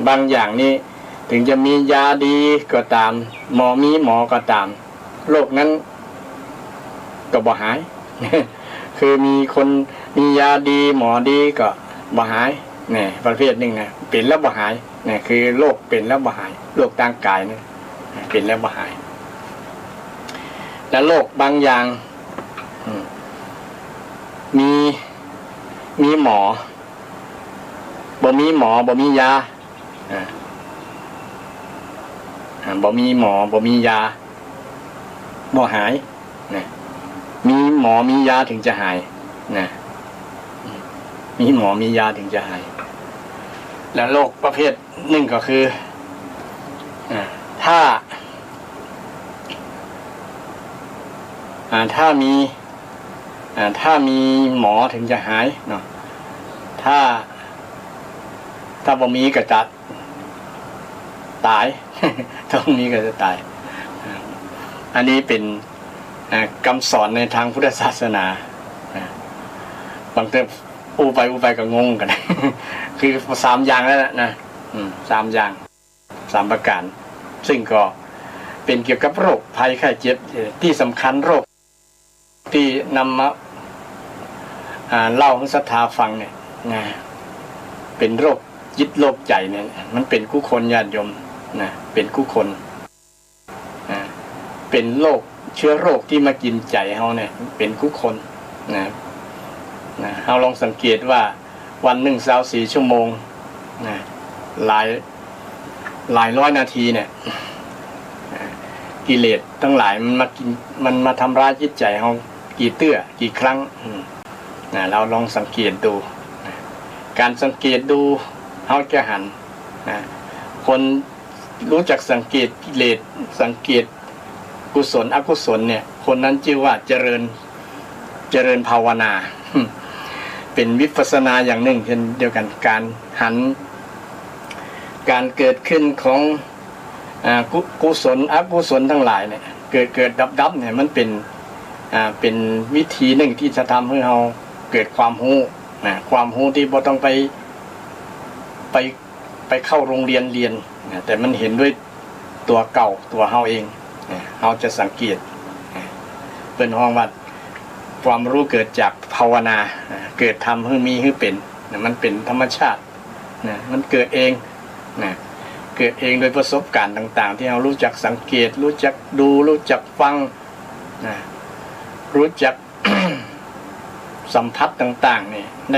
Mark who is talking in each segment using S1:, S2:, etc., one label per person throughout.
S1: บางอย่างนี่ถึงจะมียาดีก็ตามหมอก็ตามโรคนั้นก็บ่หาย คือมีคนมียาดีหมอดีก็บ่หายเนี่ยประเภทหนึ่งนะเป็นแล้วบ่หายเนี่ยคือโรคเป็นแล้วบ่หายโรคทางกายเนี่ยเป็นแล้วบ่หายและโรคบางอย่างมีหมอบ่มีหมอบ่มียาบ่มีหมอบ่มียาบ่หายนะมีหมอมียาถึงจะหายนะมีหมอมียาถึงจะหายแล้วโรคประเภทหนึ่งก็คือถ้ามีหมอถึงจะหายเนาะถ้าบ่มีก็จะตาย ต้องมีก็จะตายอันนี้เป็นคำสอนในทางพุทธศาสนาบางทีอู้ไปก็งงกัน คือ3อย่างแล้วนะ3อย่าง3ประการซึ่งก็เป็นเกี่ยวกับโรคภัยไข้เจ็บที่สำคัญโรคที่นำมาเล่าให้ศรัทธาฟังเนี่ยนะเป็นโรคยึดโรคใจเนี่ยมันเป็นคู่คนญาติโยมนะเป็นคู่คนเป็นโรคเชื้อโรคที่มากินใจเฮาเนี่ยเป็นคู่คนนะเฮาลองสังเกตว่าวันหนึ่ง24 ชั่วโมงนะหลายร้อยนาทีเนี่ยกิเลสทั้งหลายมันมาทำร้ายจิตใจเฮากี่ครั้งเราลองสังเกตดูการสังเกตดูเฮาจะหันคนรู้จักสังเกตกิเลสสังเกตกุศลอกุศลเนี่ยคนนั้นชื่อว่าเจริญภาวนาเป็นวิปัสสนาอย่างหนึ่งเช่นเดียวกันการหันการเกิดขึ้นของกุศลอกุศลทั้งหลายเนี่ยเกิดดับเนี่ยมันเป็นวิธีหนึ่งที่จะทำให้เราเกิดความรู้ความรู้ที่บ่ต้องไปเข้าโรงเรียนแต่มันเห็นด้วยตัวเก่าตัวเฮาเองเราจะสังเกตเป็นห้องว่าความรู้เกิดจากภาวนาเกิดทำให้มีให้เป็นมันเป็นธรรมชาติมันเกิดเองเกิดเองโดยประสบการณ์ต่างๆที่เรารู้จักสังเกตรู้จักดูรู้จักฟังรู้จัก สัมผัสต่างๆนี่ใน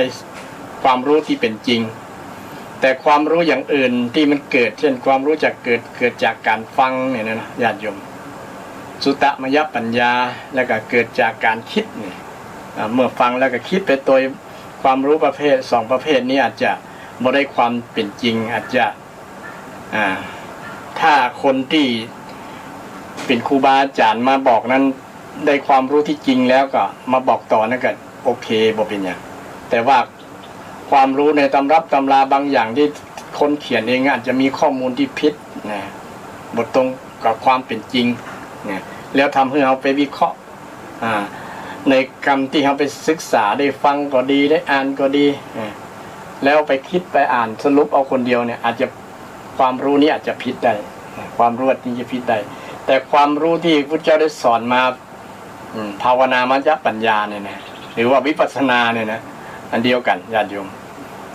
S1: ความรู้ที่เป็นจริงแต่ความรู้อย่างอื่นที่มันเกิดเช่นความรู้จักเกิดจากการฟังเนี่ยนะญาติโยมสุตตมยปัญญาแล้วก็เกิดจากการคิดเนี่ยเมื่อฟังแล้วก็คิดไปโดยความรู้ประเภท2ประเภทนี้อาจจะบ่ได้ความเป็นจริงอาจจะถ้าคนที่เป็นครูบาอาจารย์มาบอกนั้นได้ความรู้ที่จริงแล้วก็มาบอกต่อนั่นก็โอเคบ่เป็นอย่างแต่ว่าความรู้ในตำรับตำราบางอย่างที่คนเขียนเองอาจจะมีข้อมูลที่ผิดนะบทตรงกับความเป็นจริงนะแล้วทำให้เราไปวิเคราะห์ในคำที่เราไปศึกษาได้ฟังก็ดีได้อ่านก็ดีแล้วไปคิดไปอ่านสรุปเอาคนเดียวเนี่ยอาจจะความรู้นี้อาจจะผิดได้ความรู้นี้จะผิดได้แต่ความรู้ที่พระเจ้าได้สอนมาภาวนามัจจปัญญาเนี่ยนะหรือว่าวิปัสสนาเนี่ยนะอันเดียวกันญาติโยม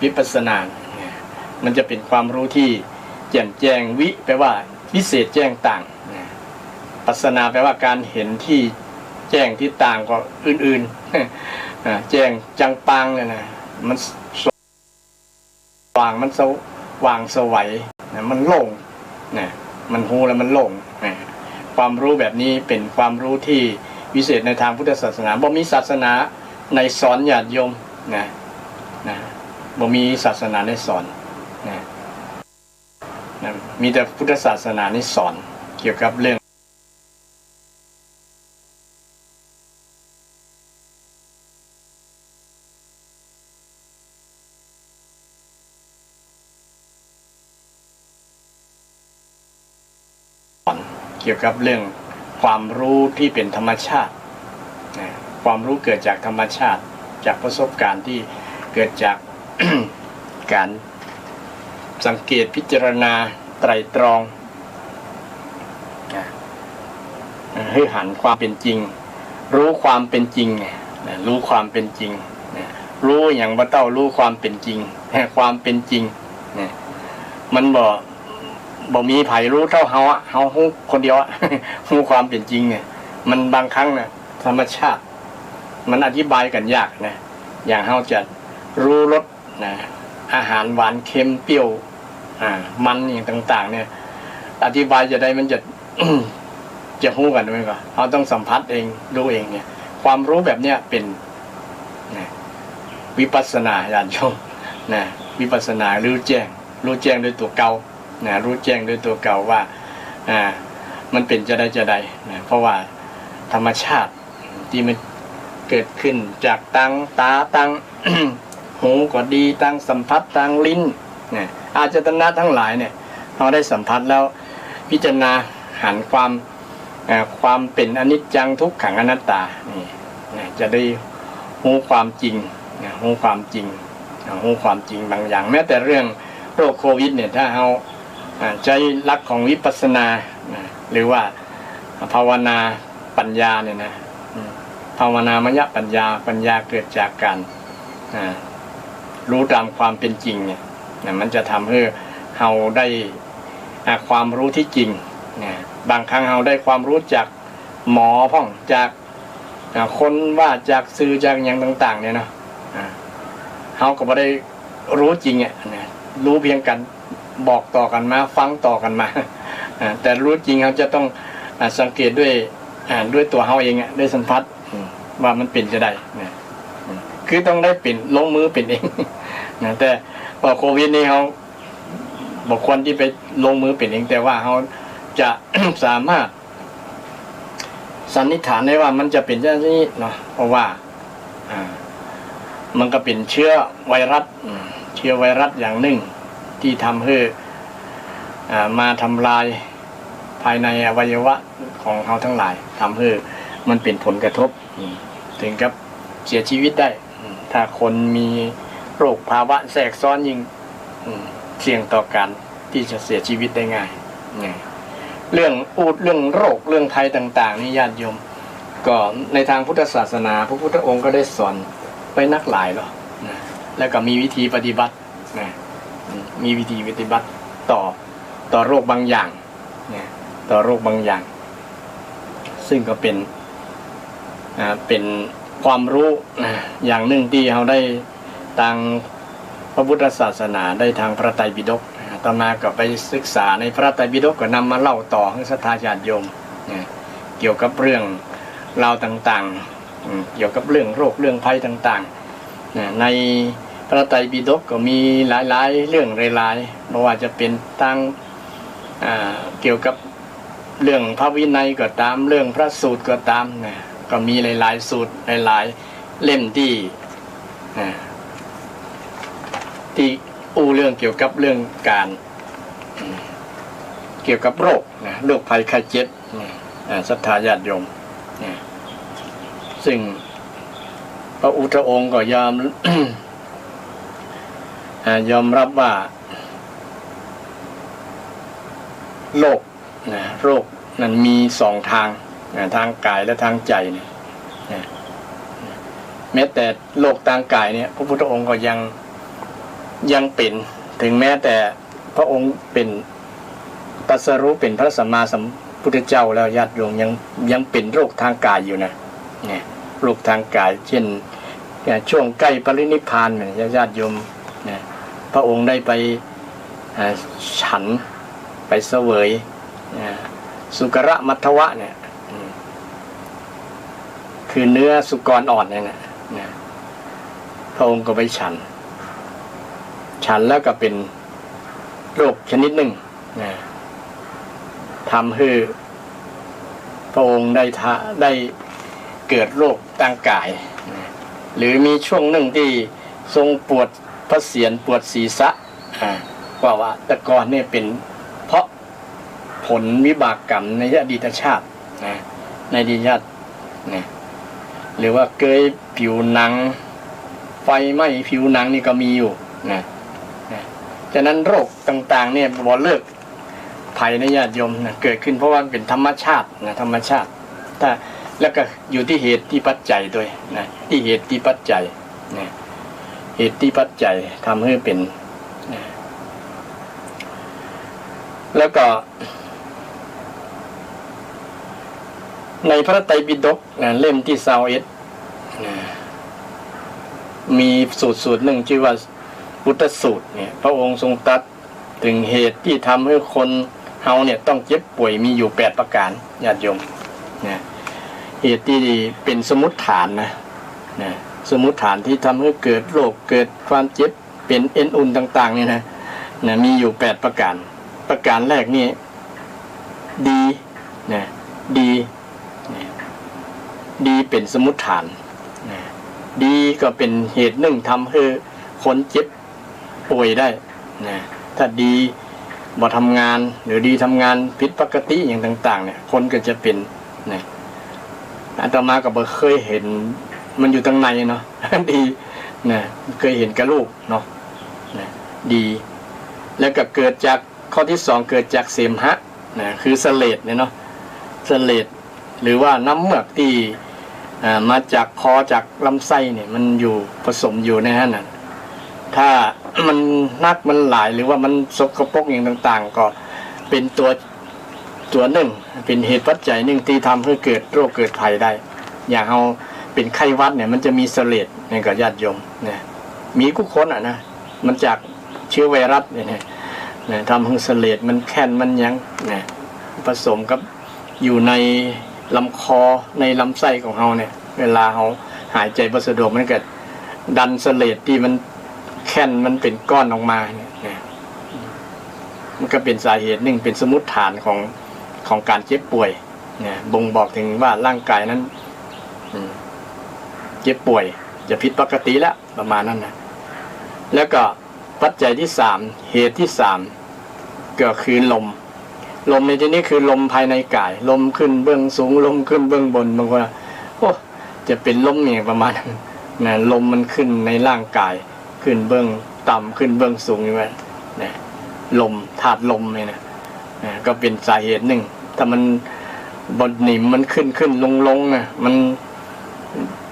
S1: วิปัสสนามันจะเป็นความรู้ที่แจ่มแจ้งวิแปลว่าวิเศษแจ้งต่างปัสสนาแปลว่าการเห็นที่แจ้งที่ต่างกว่าอื่นๆแจ้งจังปังเนี่ยนะมันสว่างมันสว่างสวัยมันโล่งมันหูแล้วมันโล่งความรู้แบบนี้เป็นความรู้ที่วิเศษในทางพุทธศาสนาบ่มีศาสนาในสอนญาติโยมบ่มีศาสนาในสอนมีแต่พุทธศาสนาในสอนเกี่ยวกับเรื่องเกี่ยวกับเรื่องความรู้ที่เป็นธรรมชาติความรู้เกิดจากธรรมชาติจากประสบการณ์ที่เกิดจาก การ สังเกตพิจารณาไตรตรองให้หันความเป็นจริงรู้ความเป็นจริงรู้ความเป็นจริงรู้อย่างบ่เต้ารู้ความเป็นจริงความเป็นจริงมันบ่มีไผรู้เท่าเฮาอะเฮาฮู้คนเดียวอะฮู้ความเป็นจริงเนี่ยมันบางครั้งนะธรรมชาติมันอธิบายกันยากนะอย่างเฮาจะรู้รสนะอาหารหวานเค็มเปรี้ยวมันอย่างต่างๆเนี่ยอธิบายจะได้มันจะ จะฮู้กันด้วยก่อนเราต้องสัมผัสเองรู้เองเนี่ยความรู้แบบเนี้ยเป็นนะวิปัสสนาญาติโยมนะวิปัสสนารู้แจ้งด้วยตัวเก่านะรู้แจ้งด้วยตัวเก่าว่ามันเป็นจะได้นะเพราะว่าธรรมชาติที่มันเกิดขึ้นจากตั้งตาตั้ง หูก็ดีตั้งสัมผัสตั้งลิ้นนะอาจตนะทั้งหลายเนี่ยเราได้สัมผัสแล้วพิจารณาหันความเป็นอนิจจังทุกขังอนัตตานี่นะจะได้รู้ความจริงนะรู้ความจริงบางอย่างแม้แต่เรื่องโรคโควิดเนี่ยถ้าเราใช้หลักของวิปัสสนาหรือว่าภาวนาปัญญาเนี่ยนะภาวนามยปัญญาเกิดจากการรู้ตามความเป็นจริงเนี่ยมันจะทำให้เราได้ความรู้ที่จริงบางครั้งเราได้ความรู้จากหมอพ่องจากคนว่าจากสื่อจากอย่างต่างๆเนี่ยเนาะเราก็ไม่ได้รู้จริงรู้เพียงกันบอกต่อกันมาฟังต่อกันมาแต่รู้จริงเราจะต้องสังเกตด้วยตัวเราเองด้วยสัมผัสว่ามันเป็นจะได้คือต้องได้เป็นลงมือเป็นเองแต่พอโควิดนี่เขาบอกคนที่ไปลงมือเป็นเองแต่ว่าเขาจะ สามารถสันนิษฐานได้ว่ามันจะเป็นเช่นนี้เนาะเพราะว่ามันก็เป็นเชื้อไวรัสอย่างหนึ่งที่ทำให้มาทำลายภายในอวัยวะของเขาทั้งหลายทำให้มันเป็นผลกระทบถึงกับเสียชีวิตได้ถ้าคนมีโรคภาวะแทรกซ้อนยิ่งเสี่ยงต่อการที่จะเสียชีวิตได้ง่ายเรื่องโรคเรื่องภัยต่างๆนี่ญาติโยมก็ในทางพุทธศาสนาพระพุทธองค์ก็ได้สอนไปนักหลายหรอกแล้วก็มีวิธีปฏิบัติมีวิธีปฏิบัติต่อโรคบางอย่างต่อโรคบางอย่างซึ่งก็เป็นความรู้อย่างหนึ่งที่เราได้ทางพระพุทธศาสนาได้ทางพระไตรปิฎกต่อมาก็ไปศึกษาในพระไตรปิฎกก็นำมาเล่าต่อให้ศรัทธาญาติโยมเกี่ยวกับเรื่องราวต่างๆเกี่ยวกับเรื่องโรคเรื่องภัยต่างๆในพระไตรปิฎกก็มีหลายๆเรื่องหลายๆไม่ว่าจะเป็นทางเกี่ยวกับเรื่องพระวินัยก็ตามเรื่องพระสูตรก็ตามก็มีหลายๆสูตรหลายๆเล่มที่เรื่องเกี่ยวกับเรื่องการเกี่ยวกับโรคภัยไข้เจ็บศรัทธาญาติโยมซึ่งพระพุทธองค์ก็ยอมรับว่าโรคนั้นมีสองทางทางกายและทางใจเนี่ยแม้แต่โรคทางกายเนี่ยพระพุทธองค์ก็ยังเป็นถึงแม้แต่พระองค์เป็นตรัสรู้เป็นพระสัมมาสัมพุทธเจ้าแล้วญาติโยมยังเป็นโรคทางกายอยู่นะโรคทางกายเช่นช่วงใกล้ปรินิพพานเนี่ยญาติโยมพระองค์ได้ไปฉันไปเสวยสุกระมัทวะเนี่ยคือเนื้อสุกรอ่อนเนี่ยนะพระองค์ก็ไปฉันแล้วก็เป็นโรคชนิดหนึ่งทำให้พระองค์ได้เกิดโรคทางกายหรือมีช่วงหนึ่งที่ทรงปวดพระเศียรปวดศีรษะว่าแต่ก่อนเนี่ยเป็นเพราะผลวิบากกรรมในอดีตชาติในอดีตชาติหรือว่าเกยผิวหนังไฟไหม้ผิวหนังนี่ก็มีอยู่ฉะนั้นโรค ต่างๆเนี่ยบ่เลิกภัยในญาติโยมนะเกิดขึ้นเพราะว่าเป็นธรรมชาตินะธรรมชาติถ้าแล้วก็อยู่ที่เหตุที่ปัจจัยด้วยนะที่เหตุที่ปัจจัยนะเหตุที่ปัจจัยทำให้เป็นนะแล้วก็ในพระไตรปิฎกนะเล่มที่21นะมีสูตรหนึ่งชื่อว่าพุทธสูตรเนี่ยพระองค์ทรงตรัสถึงเหตุที่ทำให้คนเฮาเนี่ยต้องเจ็บป่วยมีอยู่8ประการญาติโยมนะเหตุที่เป็นสมมุติฐานนะสมมุติฐานที่ทำให้เกิดโรคเกิดความเจ็บเป็นเอ็นอุ่นต่างๆเนี่ยนะมีอยู่8ประการประการแรกนี่ดีนะดีเป็นสมมุติฐานนะดีก็เป็นเหตุหนึ่งทำให้คนเจ็บป่วยได้นะถ้าดีบ่ทำงานหรือดีทำงานผิดปกติอย่างต่างๆเนี่ยคนก็จะเป็นนะอาตมาก็บ่เคยเห็นมันอยู่ตรงในเนาะ ดีนะเคยเห็นกับลูกเนาะนะดีแล้วก็เกิดจากข้อที่2เกิดจากเสมหะนะคือเสลดเนี่ยเนาะเสลดหรือว่าน้ำเมือกที่มาจากคอจากลำไส้เนี่ยมันอยู่ผสมอยู่ในนั้นน่ะถ้ามันนักมันหลายหรือว่ามันสกปรกอย่างต่างๆก็เป็นตัวหนึ่งเป็นเหตุปัจจัยหนึ่งที่ทำให้เกิดโรคเกิดภัยได้อย่างเราเป็นไข้หวัดเนี่ยมันจะมีเสลดเนี่ยกับญาติโยมเนี่ยมีกุคนอ่ะนะมันจากเชื้อไวรัสเนี่ยทำให้เสลดมันแค่นมันยังเนี่ยผสมกับอยู่ในลำคอในลำไส้ของเราเนี่ยเวลาเราหายใจบ่สะดวกมันก็ดันเสลดที่มันแค่นมันเป็นก้อนออกมาเนี่ยมันก็เป็นสาเหตุหนึ่งเป็นสมมุติฐานของการเจ็บป่วยเนี่ยบ่งบอกถึงว่าร่างกายนั้นเจ็บป่วยจะผิดปกติแล้วประมาณนั้นนะแล้วก็ปัจจัยที่3เหตุที่3ก็คือลมในที่นี้คือลมภายในกายลมขึ้นเบื้องสูงลมขึ้นเบื้องบนบางคนโอ้จะเป็นลมเนี่ยประมาณนั้นนะลมมันขึ้นในร่างกายขึ้นเบื้องต่ำขึ้นเบื้องสูงนี่ว่านะลมธาตุลมเนี่ยนะก็เป็นสาเหตุหนึ่งถ้ามันบนหนิมมันขึ้นลงนะมัน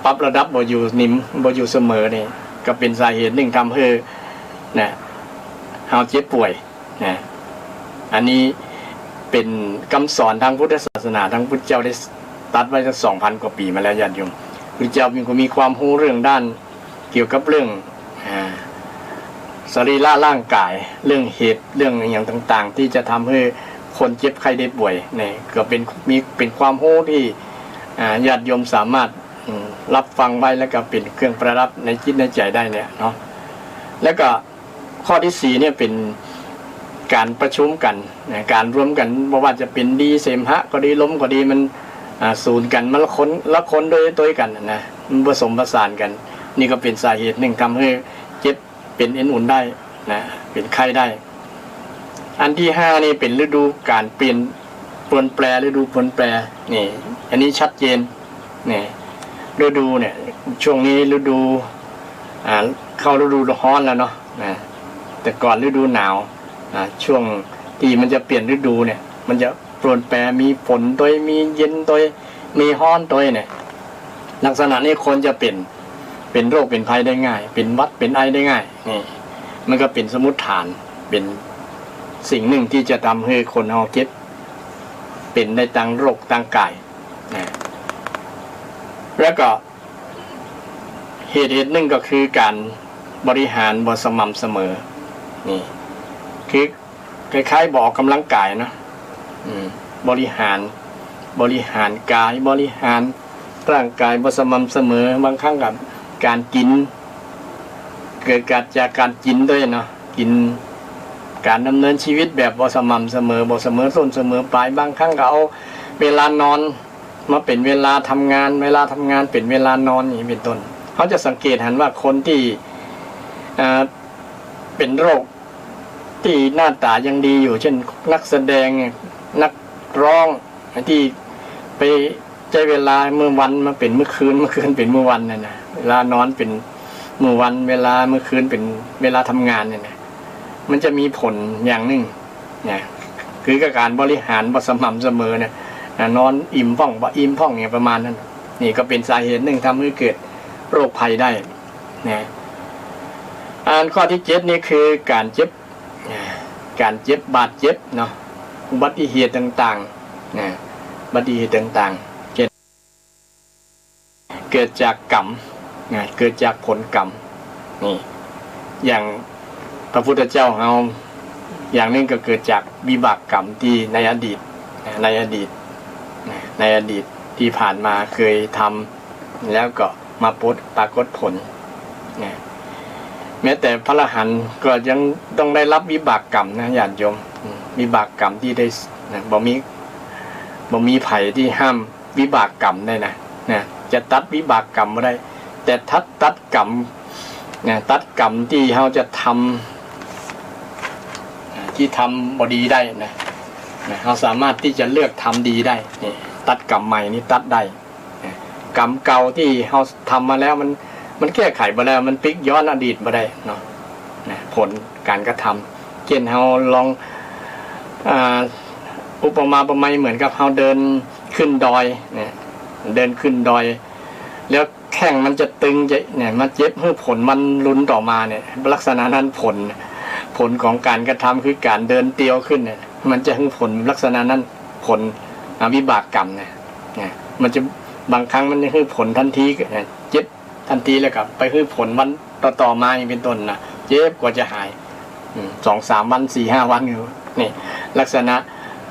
S1: ปรับระดับบ่อยู่หนิมบ่อยู่เสมอเนี่ยก็เป็นสาเหตุหนึ่งทำให้นะเฮาเจ็บป่วยนะอันนี้เป็นคำสอนทางพุทธศาสนาทางพุทธเจ้าได้ตัดไว้สัก 2,000 กว่าปีมาแล้วญาติโยมพุทธเจ้ามีความรู้เรื่องด้านเกี่ยวกับเรื่องสรีระร่างกายเรื่องเหตุเรื่องอย่างต่างๆที่จะทำให้คนเจ็บไข้ได้ป่วยเนี่ยก็เป็นความรู้ที่ญาติโยมสามารถรับฟังไว้แล้วก็เป็นเครื่องประดับในจิตในใจได้เนี่ยเนาะแล้วก็ข้อที่4เนี่ยเป็นการประชุมกันการร่วมกันไม่ว่าจะเป็นดีเสมหะก็ดีลมก็ดีมันสูญกันมันละคนโดยตัวกันนะมันผสมผสานกันนี่ก็เป็นสาเหตุหนึ่งทำให้เจ็บเป็นเอ็นอุ่นได้นะเป็นไข้ได้อันที่5นี่เป็นฤดูการเปลี่ยนแปรฤดูเปลี่ยนแปรนี่อันนี้ชัดเจนนี่ฤดูเนี่ยช่วงนี้ฤดูเข้าฤดูร้อนแล้วเนาะนะแต่ก่อนฤดูหนาวช่วงที่มันจะเปลี่ยนฤดูเนี่ยมันจะเปลี่ยนแปรมีฝนตัวมีเย็นตัวมีร้อนตัวเนี่ยลักษณะนี้คนจะเป็นโรคเป็นภัยได้ง่ายเป็นหวัดเป็นไอได้ง่ายนี่มันก็เป็นสมมุติฐานเป็นสิ่งหนึ่งที่จะทำให้คนเฮาเจ็บเป็นได้ทางโรคทางกายนะแล้วก็เหตุหนึ่งก็คือการบริหารบ่สม่ำเสมอนี่คือคล้ายๆบอกกำลังกายนะบริหารกายบริหารร่างกายบ่สม่ำเสมอบางครั้งกับการกินเกิดจากการกินด้วยเนาะกินการดำเนินชีวิตแบบบ่สม่ำเสมอบ่เสมอต้นเสมอปลายบางครั้งก็เอาเวลานอนมาเป็นเวลาทำงานเป็นเวลานอนอย่างนี้เป็นต้นเขาจะสังเกตเห็นว่าคนที่เป็นโรคที่หน้าตายังดีอยู่เช่นนักแสดงนักร้องที่ไปใจเวลาเมื่อวันมาเป็นเมื่อคืนเป็นเมื่อวันเนี่ยนะเวลานอนเป็นเมื่อวันเวลาเมื่อคืนเป็นเวลาทำงานเนี่ยนะ มันจะมีผลอย่างหนึ่งเนี่ยคือการบริหารบ่สม่ำเสมอเนี่ยนอนอิ่มพ่องบ่อิ่มพ่องเนี่ยประมาณนั้นนี่ก็เป็นสาเหตุหนึ่งทำให้เกิดโรคภัยได้นะข้อที่7นี่คือการเจ็บบาดเจ็บเนาะอุบัติเหตุต่างๆนะอุบัติเหตุต่างๆเกิดจากกรรมนะเกิดจากผลกรรมนี่อย่างพระพุทธเจ้าเราอย่างนึงก็เกิดจากวิบากกรรมที่ในอดีตที่ผ่านมาเคยทำแล้วก็มาปรากฏผลนะแม้แต่พระอรหันต์ก็ยังต้องได้รับวิบากกรรมนะญาติโยมวิบากกรรมที่ได้นะบ่มีไผที่ห้ามวิบากกรรมได้นะจะตัดวิบากกรรมไม่ได้แต่ตัดกรรมตัดกรรมที่เขาจะทำบ่ดีได้นะเขาสามารถที่จะเลือกทำดีได้นี่ตัดกรรมใหม่นี่ตัดได้กรรมเก่าที่เขาทำมาแล้วมันแก้ไขมาแล้วมันพลิกย้อนอดีตมาได้เนาะผลการกระทำเช่นเขาลองอุปมาประไมยเหมือนกับเขาเดินขึ้นดอยเนี่ยเดินขึ้นดอยแล้วแข้งมันจะตึงจะเนี่ยมาเจ็บเพื่อผลมันลุ้นต่อมาเนี่ยลักษณะนั้นผลของการกระทำคือการเดินเตียวขึ้นเนี่ยมันจะให้ผลลักษณะนั้นผลวิบากกรรมเนี่ยมันจะบางครั้งมันจะให้ผลทันทีเจ็บทันทีแล้วกับไปให้ผลวันต่อมาอย่างเป็นต้นนะเจ็บกว่าจะหาย2-3 วัน 4-5 วันนี่ลักษณะ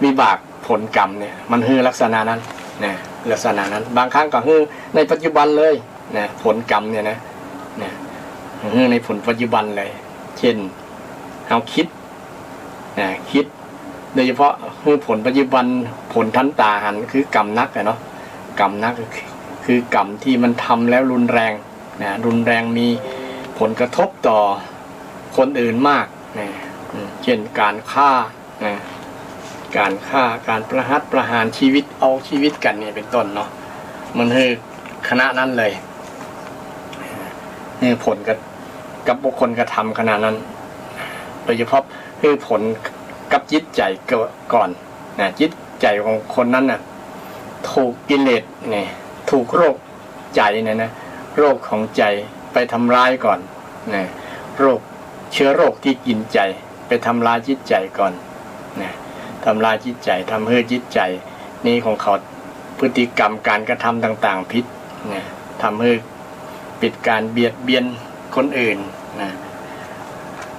S1: วิบากผลกรรมเนี่ยมันคือลักษณะนั้นนะลักษณะนั้นบางครั้งก็คือในปัจจุบันเลยนะผลกรรมเนี่ยนะคือในผลปัจจุบันเลยเช่นเราคิดโดยเฉพาะคือผลปัจจุบันผลทันตาหันคือกรรมนักเนาะกรรมนักคือกรรมที่มันทำแล้วรุนแรงรุนแรงมีผลกระทบต่อคนอื่นมากเช่นการฆ่าการประหารชีวิตเอาชีวิตกันเนี่ยเป็นต้นเนาะมันคือคณะนั้นเลยนี่ผลกับบุคคลกระทำขนาดนั้นโดยเฉพาะคือผลกับจิตใจก่อนจิตใจของคนนั้นน่ะถูกกิเลสเนี่ยถูกโรคใจเนี่ยนะโรคของใจไปทำร้ายก่อนโรคเชื้อโรคที่กินใจไปทำลายจิตใจก่อนทำลายจิตใจทำให้จิตใจนี้ของเขาพฤติกรรมการกระทำต่างๆผิดทำให้ปิดการเบียดเบียนคนอื่น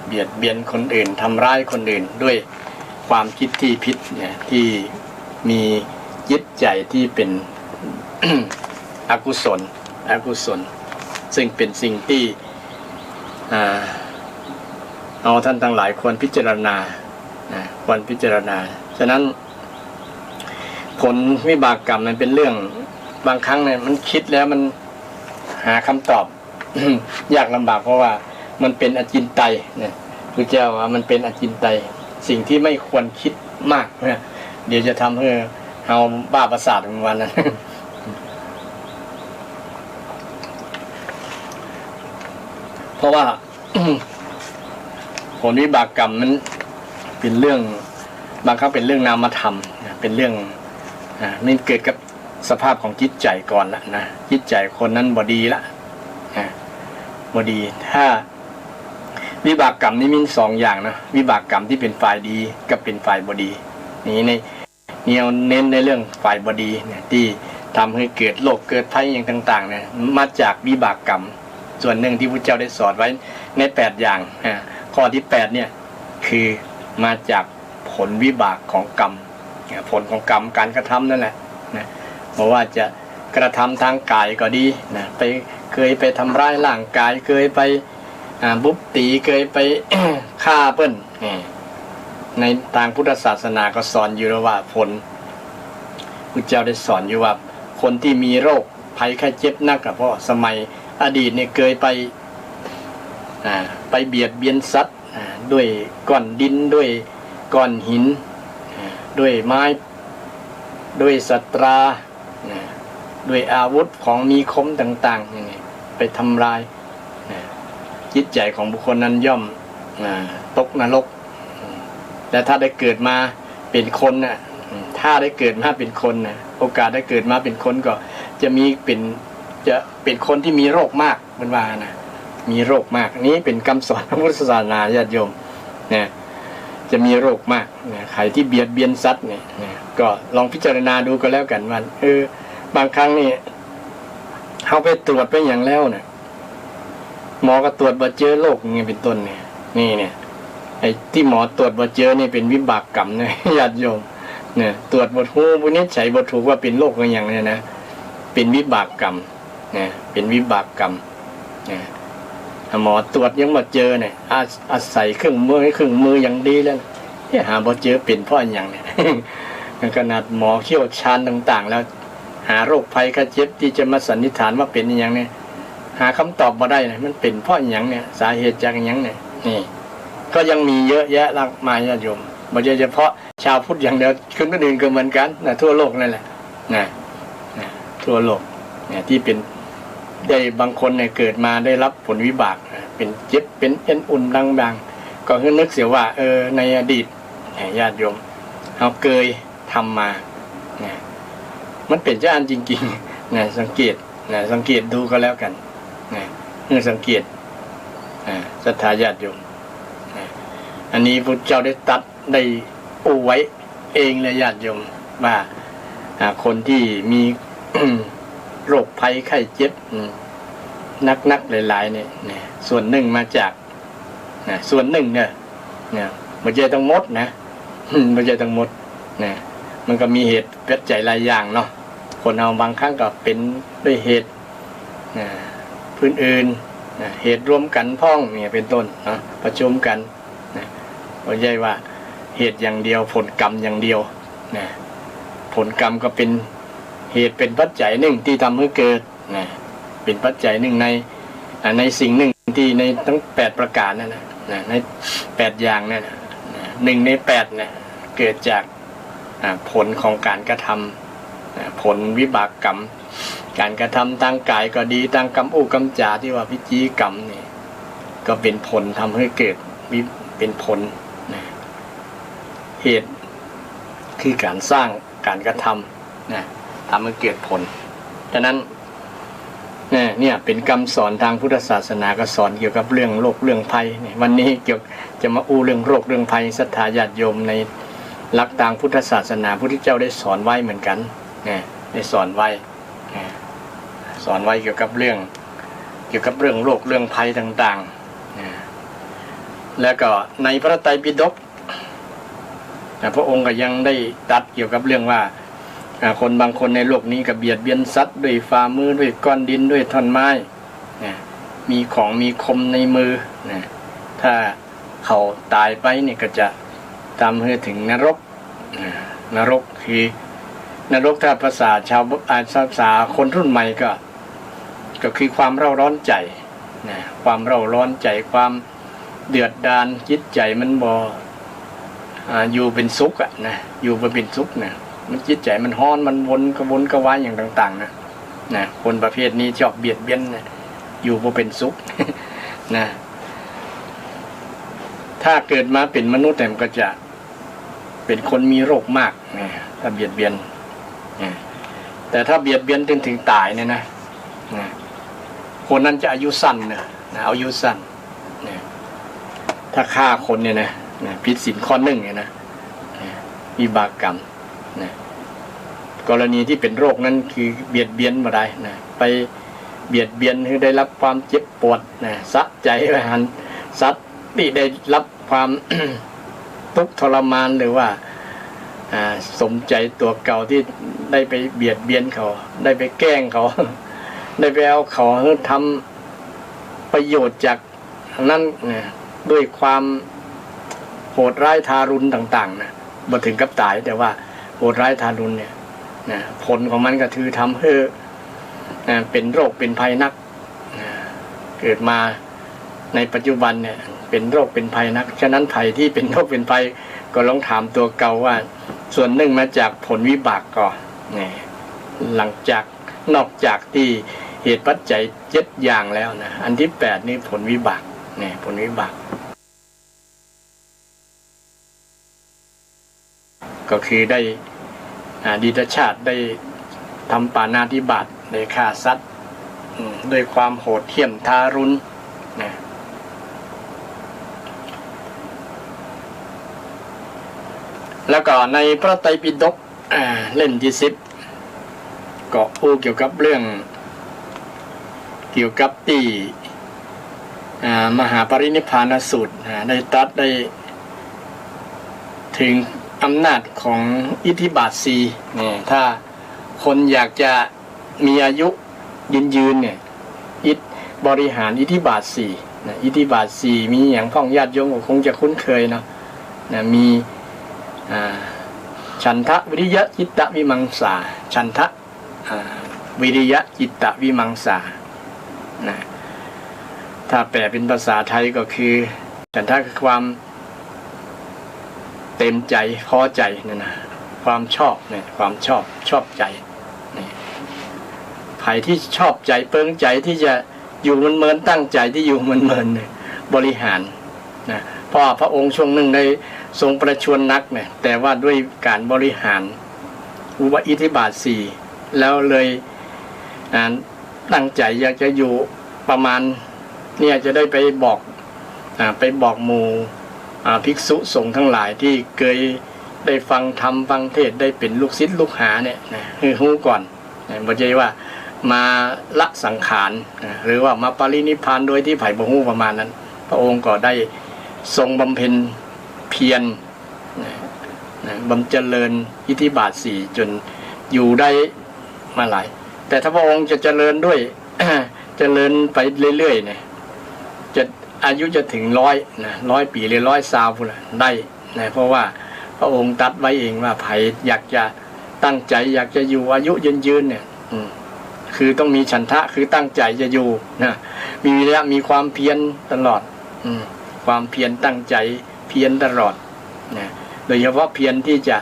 S1: เบียดเบียนคนอื่นทำร้ายคนอื่นด้วยความคิดที่ผิดที่มีจิตใจที่เป็น อกุศลซึ่งเป็นสิ่งที่เอาท่านทั้งหลายควรพิจารณาฉะนั้นผลวิบากกรรมมันเป็นเรื่องบางครั้งเนี่ยมันคิดแล้วมันหาคำตอบ ยากลำบากเพราะว่ามันเป็นอจินไตยเนี่ยพระเจ้าว่ามันเป็นอจินไตยสิ่งที่ไม่ควรคิดมากเนี่ยเดี๋ยวจะทำให้เราบ้าประสาทเป็นวันนั้น เพราะว่า ผลวิบากกรรมมันเป็นเรื่องบางครั้งเป็นเรื่องนามธรรมเป็นเรื่องมันเกิดกับสภาพของจิตใจก่อนละนะจิตใจคนนั้นบ่ดีละบ่ดีถ้าวิบากกรรมนี่มี2อย่างนะวิบากกรรมที่เป็นฝ่ายดีกับเป็นฝ่ายบ่ดีนี่เน้นในเรื่องฝ่ายบ่ดีเนี่ยที่ทำให้เกิดโรคเกิดภัยอย่างต่างๆเนี่ยมาจากวิบากกรรมส่วนหนึ่งที่พระเจ้าได้สอนไว้ใน8อย่างข้อที่8เนี่ยคือมาจากผลวิบากของกรรมผลของกรรมการกระทำนั่นแหละนะเพราะว่าจะกระทำทางกายก็ดีนะเคยไปทำร้ายร่างกายเคยไปบุบตีเคยไป ฆ่าเปิ้นในทางพุทธศาสนาก็สอนอยู่ว่าผลพระเจ้าได้สอนอยู่ว่าคนที่มีโรคภัยไข้เจ็บนักเพราะสมัยอดีตเนี่ยเคยไปเบียดเบียนสัตว์ด้วยก้อนดินด้วยก้อนหินด้วยไม้ด้วยสัตราด้วยอาวุธของมีคมต่างๆไปทำลายจิตใจของบุคคลนั้นย่อม ตกนรกแต่ถ้าได้เกิดมาเป็นคนน่ะถ้าได้เกิดมาเป็นคนน่ะโอกาสได้เกิดมาเป็นคนก็จะเป็นคนที่มีโรคมากเป็นว่านะมีโรคมากนี้เป็นคำสอนของพุทธศาสนาญาติโยมเนี่ยจะมีโรคมากเนี่ยใครที่เบียดเบียนสัตว์เนี่ยก็ลองพิจารณาดูก็แล้วกันว่าบางครั้งนี่เขาไปตรวจไปอย่างแล้วเนี่ยหมอก็ตรวจบ่เจอโรคอย่างเงี้ยเป็นต้นเนี่ยเนี่ยไอ้ที่หมอตรวจบ่เจอนี่เป็นวิบากกรรมนะญาติโยมเนี่ยตรวจบ่ถูกวินิจฉัยบ่ถูกว่าเป็นโรคอะไรอย่างเนี้ยนะเป็นวิบากกรรมเนี่ยเป็นวิบากกรรมเนี่ยหมอตรวจยังบ่เจอเนี่ยอาศัยเครื่องมืออย่างดีแล้วเนี่ยหาบ่เจอเป็นเพราะอย่างเนี่ยขนาดหมอเชี่ยวชาญต่างๆแล้วหาโรคภัยไข้เจ็บที่จะมาสันนิษฐานว่าเป็นอย่างเนี่ยหาคำตอบมาได้นะมันเป็นเพราะอย่างเนี่ยสาเหตุจากอย่างเนี่ยนี่ก็ยังมีเยอะแยะมากมายญาติโยมไม่ใช่เฉพาะชาวพุทธอย่างเดียวคนอื่นก็เหมือนกันนะทั่วโลกนั่นแหละนะทั่วโลกเนี่ยที่เป็นได้บางคนเนี่ยเกิดมาได้รับผลวิบากเป็นเจ็บเป็นเอ็นอุ่นบางๆก็คือนึกเสียว่าในอดีตญาติโยมเขาเคยทำมาเนี่ยมันเป็นเจ้าอันจริงๆนะสังเกตดูก็แล้วกันนะสังเกตศรัทธาญาติโยมอันนี้พระเจ้าได้ตัดได้ปูไว้เองเลยญาติโยมว่าคนที่มี โรคภัยไข้เจ็บนักหลายๆเนี่ยส่วนหนึ่งมาจากส่วนหนึ่งเนี่ยไม่ใช่ทั้งหมดนะไม่ใช่ทั้งหมดนะมันก็มีเหตุปัจจัยหลายอย่างเนาะคนเอาบางครั้งก็เป็นด้วยเหตุพื้นอื่นเหตุรวมกันพ้องเนี่ยเป็นต้นนะประชุมกันไม่ใช่ว่าเหตุอย่างเดียวผลกรรมอย่างเดียวนะผลกรรมก็เป็นเหตุเป็นปัจจัยหนึ่งที่ทำให้เกิดนะเป็นปัจจัยหนึ่งในสิ่งหนึ่งที่ในทั้ง8ประการนั่นนะใน8อย่างนั่นนะ1ใน8เนี่ยเกิดจากผลของการกระทำผลวิบากกรรมการกระทำทางกายก็ดีทางกรรมกรรมจาที่ว่าพิจีกรรมนี่ก็เป็นผลทำให้เกิดเป็นผลเหตุคือการสร้างการกระทำทำให้เกิดผลฉะนั้นเนี่ยเป็นคำสอนทางพุทธศาสนาก็สอนเกี่ยวกับเรื่องโรคเรื่องภัยวันนี้จะมาเรื่องโรคเรื่องภัยศรัทธาญาติโยมในหลักทางพุทธศาสนาพระพุทธเจ้าได้สอนไว้เหมือนกันได้สอนไว้เกี่ยวกับเรื่องโรคเรื่องภัยต่างๆแล้วก็ในพระไตรปิฎกพระองค์ก็ยังได้ตรัสเกี่ยวกับเรื่องว่าคนบางคนในโลกนี้ก็เบียดเบียนสัตว์ด้วยฝ่ามือด้วยก้อนดินด้วยท่อนไม้มีของมีคมในมือถ้าเขาตายไปเนี่ยก็จะทำให้ถึงนรกคือนรกถ้าภาษาภาษาคนรุ่นใหม่ก็คือความเร่าร้อนใจความเร่าร้อนใจความเดือดดาลจิตใจมันอยู่เป็นสุขอยู่เป็นสุขมันจิตใจมันฮ้อนมันวนกระวายอย่างต่างๆคนประเภทนี้ชอบเบียดเบียนอยู่บ่เป็นสุขถ้าเกิดมาเป็นมนุษย์แต่มันก็จะเป็นคนมีโรคมากถ้าเบียดเบียนแต่ถ้าเบียดเบียนจนถึงตายเนี่ยนะคนนั้นจะอายุสั้นอายุสั้นถ้าฆ่าคนเนี่ยนะผิดศีลข้อหนึ่งเนี่ยนะวิบากกรรมกรณีที่เป็นโรคนั้นคือเบียดเบียนมาได้ไปเบียดเบียนให้ได้รับความเจ็บปวดสะใจไปหันสัตว์ที่ได้รับความ ทุกข์ทรมานหรือว่าสมใจตัวเก่าที่ได้ไปเบียดเบียนเขาได้ไปแกล้งเขา ได้ไปเอาเขาทำประโยชน์จากนั้นด้วยความโหดร้ายทารุณต่างๆบ่ถึงกับตายแต่ว่าโหดร้ายทารุณเนี่ยผลของมันก็คือทำให้เป็นโรคเป็นภัยนักเกิดมาในปัจจุบันเนี่ยเป็นโรคเป็นภัยนักฉะนั้นภัยที่เป็นโรคเป็นภัยก็ลองถามตัวเก่าว่าส่วนหนึ่งมาจากผลวิบากก่อนหลังจากนอกจากที่เหตุปัจจัย7อย่างแล้วอันที่8นี่ผลวิบากผลวิบาก ก็คือได้อดีตชาติได้ทำปาณาติบาตได้ฆ่าสัตว์ด้วยความโหดเหี้ยมทารุณนะแล้วก็ในพระไตรปิฎกเล่มที่10ก็พูดเกี่ยวกับเรื่องเกี่ยวกับที่มหาปรินิพพานสูตรได้ตรัสได้ถึงอำนาจของอิทธิบาท4เนี่ยถ้าคนอยากจะมีอายุยืนเนี่ยบริหารอิทธิบาท4นะอิทธิบาท4มีอย่างพ่องญาติโยมก็คงจะคุ้นเคยเนาะนะมีฉันทะวิริยะจิตตะวิมังสาฉันทะวิริยะจิตตะวิมังสานะถ้าแปลเป็นภาษาไทยก็คือฉันทะคือความเต็มใจพอใจนั่นนะความชอบเนี่ยความชอบใจนี่ใครที่ชอบใจเปิ้งใจที่จะอยู่มันเมินตั้งใจที่อยู่มันเมินเนี่ยบริหารนะเพราะพระองค์ช่วงหนึ่งได้ทรงประชวรนักเนี่ยแต่ว่าด้วยการบริหารอิทธิบาท4แล้วเลยตั้งใจอยากจะอยู่ประมาณเนี่ยจะได้ไปบอกหมู่ภิกษุสงฆ์ทั้งหลายที่เคยได้ฟังธรรมฟังเทศได้เป็นลูกศิษย์ลูกหาเนี่ยนะคือรู้ก่อนบ่ใช่ว่ามาละสังขารหรือว่ามาปรินิพพานโดยที่ไผ่บ่ฮู้ประมาณนั้นพระองค์ก็ได้ทรงบำเพ็ญเพียรบำเจริญอิทธิบาท4จนอยู่ได้มาหลายแต่ถ้าพระองค์จะเจริญด้วย เจริญไปเรื่อยๆเนี่ยจะอายุจะถึง100 ปีหรือ120พุ่นได้นะเพราะว่าพระองค์ตรัสไว้เองว่าไผอยากจะตั้งใจอยากจะอยู่อายุยืนเนี่ยคือต้องมีฉันทะคือตั้งใจจะอยู่นะมีวิริยะมีความเพียรตลอดความเพียรตั้งใจเพียรตลอดนะโดยเฉพาะเพียรที่จะ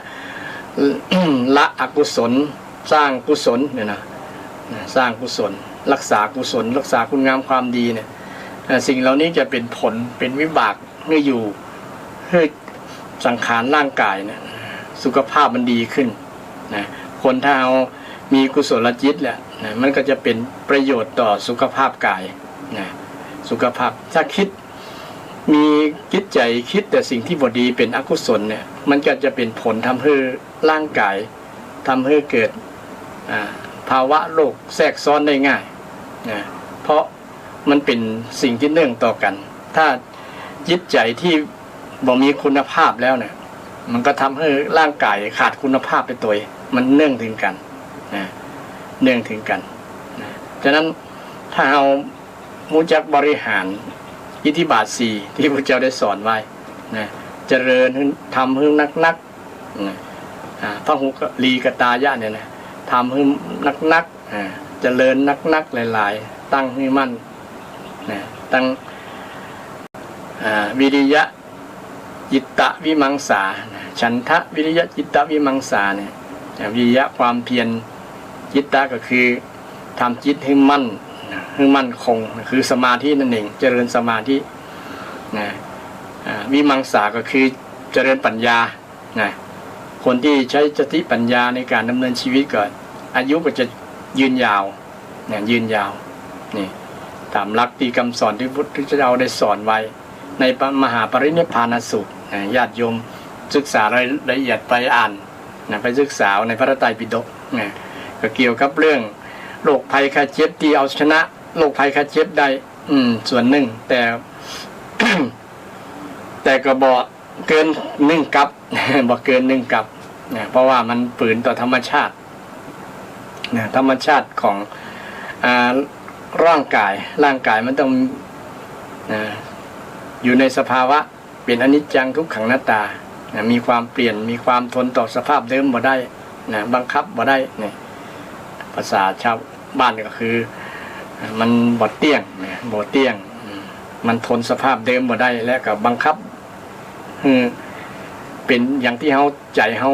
S1: ละอกุศลสร้างกุศลเนี่ยนะสร้างกุศลรักษากุศลรักษาคุณงามความดีเนี่ยสิ่งเหล่านี้จะเป็นผลเป็นวิบากเมื่ออยู่ให้สังขารร่างกายเนี่ยสุขภาพมันดีขึ้นนะคนถ้าเอามีกุศลจิตแหละนะมันก็จะเป็นประโยชน์ต่อสุขภาพกายนะสุขภาพถ้าคิดมีจิตใจคิดแต่สิ่งที่บ่ดีเป็นอกุศลเนี่ยมันก็จะเป็นผลทำให้ร่างกายทำให้เกิดภาวะโรคแทรกซ้อนได้ง่ายนะเพราะมันเป็นสิ่งที่เนื่องต่อกันถ้าจิตใจที่บ่มีคุณภาพแล้วเนี่ยมันก็ทำให้ร่างกายขาดคุณภาพไปตัวมันเนื่องถึงกันนะเนื่องถึงกันนะฉะนั้นถ้าเรารู้จักบริหารอิทธิบาท4ที่พระเจ้าได้สอนไว้นะเจริญทำให้นักนะพระหุลีกตายะเนี่ยนะทำให้นักเจริญนักหลายๆตั้งให้มั่นนะตั้งวิริยะจิตตะวิมังสาฉันทะวิริยะจิตตะวิมังสาเนี่ยวิริยะความเพียรจิตตะก็คือทำจิตให้มั่นคงคือสมาธินั่นเองเจริญสมาธินะวิมังสาก็คือเจริญปัญญานะคนที่ใช้สติปัญญาในการดำเนินชีวิตก็อายุก็จะยืนยาวเนี่ยยืนยาวนี่ตามหลักที่คำสอนที่พุทธเจ้าได้สอนไว้ในมหาปรินิพพานสูตรญาติโยมศึกษารายละเอียดไปอ่านไปศึกษาในพระไตรปิฎกก็เกี่ยวกับเรื่องโรคภัยไข้เจ็บที่เอาชนะโรคภัยไข้เจ็บได้ส่วนหนึ่งแต่ แต่ก็บอกเกิน1 กัป บอกเกิน1 กัปเพราะว่ามันฝืนต่อธรรมชาติธรรมชาติของร่างกายมันต้องอยู่ในสภาวะเป็นอนิจจังทุกขังอนัตตามีความเปลี่ยนมีความทนต่อสภาพเดิมบ่ได้บังคับบ่ได้ภาษาชาวบ้านก็คือมันบ่เตี้ยงมันทนสภาพเดิมบ่ได้และก็บังคับเป็นอย่างที่เฮาใจเฮา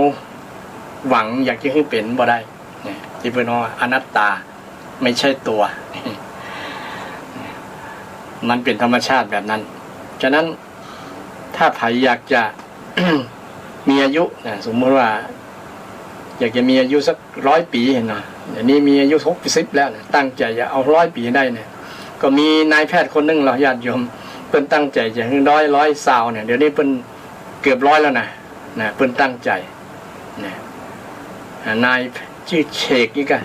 S1: หวังอยากจะให้เป็นบ่ได้ที่เพิ่นว่าอนัตตาไม่ใช่ตัวมันเป็นธรรมชาติแบบนั้นฉะนั้นถ้าใครอยากจะ มีอายุนะสมมติว่าอยากจะมีอายุสัก100 ปีเห็นนะเดี๋ยวนี้มีอายุ60แล้วนะตั้งใจจะเอา100 ปีได้เนี่ยก็มีนายแพทย์คนหนึ่งเราญาติโยมเพิ่นตั้งใจจะให้ร้อยสาวเนี่ยเดี๋ยวนี้เพิ่นเกือบ100แล้วนะเพิ่นตั้งใจนะนายชื่อเชกนี่ก็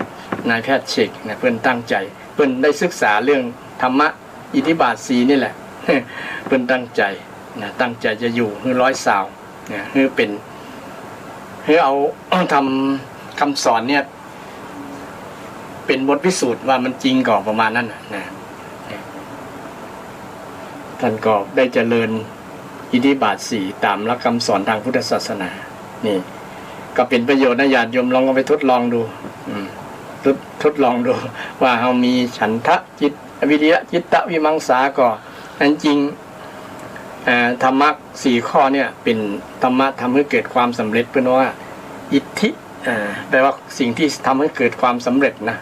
S1: นายแพทย์เชกนะเพิ่นตั้งใจเพิ่นได้ศึกษาเรื่องธรรมะอิทธิบาท4นี่แหละเพิ่นตั้งใจนะตั้งใจจะอยู่ให้100 สาวนะให้เป็นให้เอาทำคำสอนเนี่ยเป็นบทพิสูจน์ว่ามันจริงก่อนประมาณนั้นนะท่านก็ได้เจริญอิทธิบาท4ตามหลักคำสอนทางพุทธศาสนานี่ก็เป็นประโยชน์นะญาติโยมลองเอาไปทดลองดูทดลองดูว่าเรามีฉันทะจิตวิริยะจิตตวิมังสาก็อันจริงธรรมะ4 ข้อเนี่ยเป็นธรรมะทำให้เกิดความสำเร็จเป็นว่าอิทธิแปลว่าสิ่งที่ทำให้เกิดความสำเร็จนะ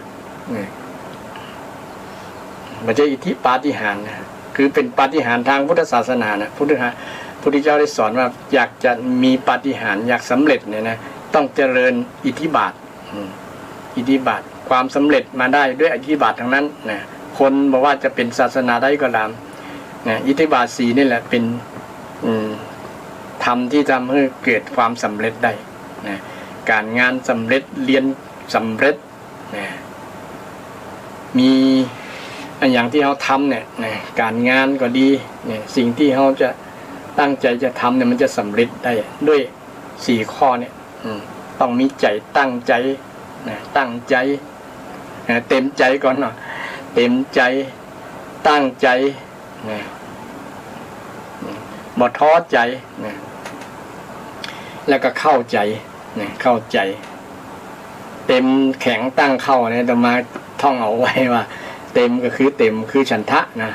S1: ไม่ใช่อิทธิปาฏิหาริย์นะคือเป็นปาฏิหาริย์ทางพุทธศาสนานะพุทธเจ้าได้สอนว่าอยากจะมีปาฏิหาริย์อยากสำเร็จเนี่ยนะต้องเจริญอิทธิบาทอิทธิบาทความสำเร็จมาได้ด้วยอิทธิบาททั้งนั้นนะคนบอกว่าจะเป็นศาสนาใดก็ตามนะอิทธิบาท4นี่แหละเป็นธรรมที่ทำให้เกิดความสำเร็จได้นะการงานสำเร็จเรียนสำเร็จนะมีอย่างที่เขาทำเนี่ยนะการงานก็ดีเนี่ยสิ่งที่เขาจะตั้งใจจะทำเนี่ยมันจะสำเร็จได้ด้วย4 ข้อเนี่ยต้องมีใจตั้งใจนะตั้งใจเต็มใจก่อนเนาะเต็มใจตั้งใจนะบ่ท้อใจนะแล้วก็เข้าใจนะเข้าใจเต็มแข็งตั้งเข้าเนี่ยจะมาท่องเอาไว้ว่าเต็มก็คือเต็มคือฉันทะนะ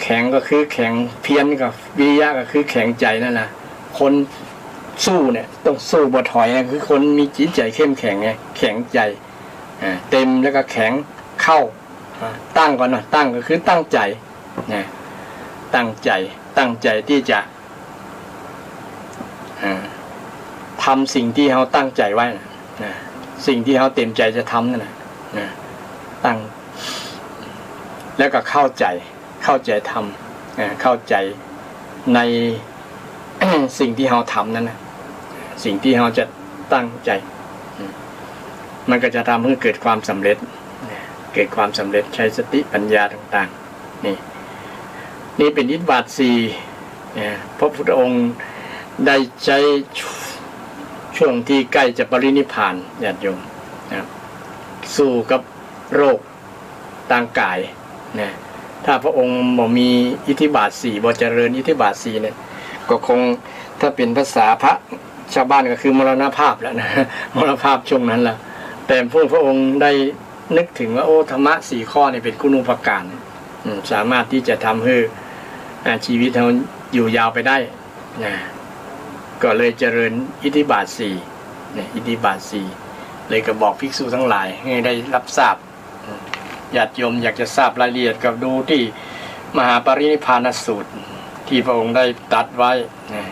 S1: แข็งก็คือแข็งเพียรกับวิริยะก็คือแข็งใจนั่นนะคนสู้เนี่ยต้องสู้บ่ถอยนะคือคนมีจิตใจเข้มแข็งไงแข็งใจเต็มแล้วก็แข็งเข้าตั้งก่อนนะตั้งก็คือตั้งใจนะตั้งใจที่จะทำสิ่งที่เขาตั้งใจไว้นะสิ่งที่เขาเต็มใจจะทำนั่นนะตั้งแล้วก็เข้าใจทำเข้าใจใน สิ่งที่เราทำนั้นนะสิ่งที่เราจะตั้งใจมันก็จะทำให้เกิดความสำเร็จเกิดความสำเร็จใช้สติปัญญาต่างๆนี่เป็นอิทธิบาท4พระพุทธองค์ได้ใช้ช่วงที่ใกล้จะปรินิพพานญาติโยมนะสู้กับโรคทางกายนะถ้าพระองค์บ่มีอิทธิบาท4บ่เจริญอิทธิบาท4เนี่ยก็คงถ้าเป็นภาษาพระชาวบ้านก็คือมรณภาพแล้วนะมรณภาพช่วงนั้นแหละแต่พระองค์ได้นึกถึงว่าโอ้ธรรมะ4 ข้อนี่เป็นคุณูปการสามารถที่จะทำให้ชีวิตเราอยู่ยาวไปได้นะก็เลยเจริญอิทธิบาท4เนี่ยอิทธิบาท4เลยก็บอกภิกษุทั้งหลายให้ได้รับทราบญาติโยมอยากจะทราบรายละเอียดก็ดูที่มหาปรินิพพานสูตรที่พระองค์ได้ตรัสไว้นะ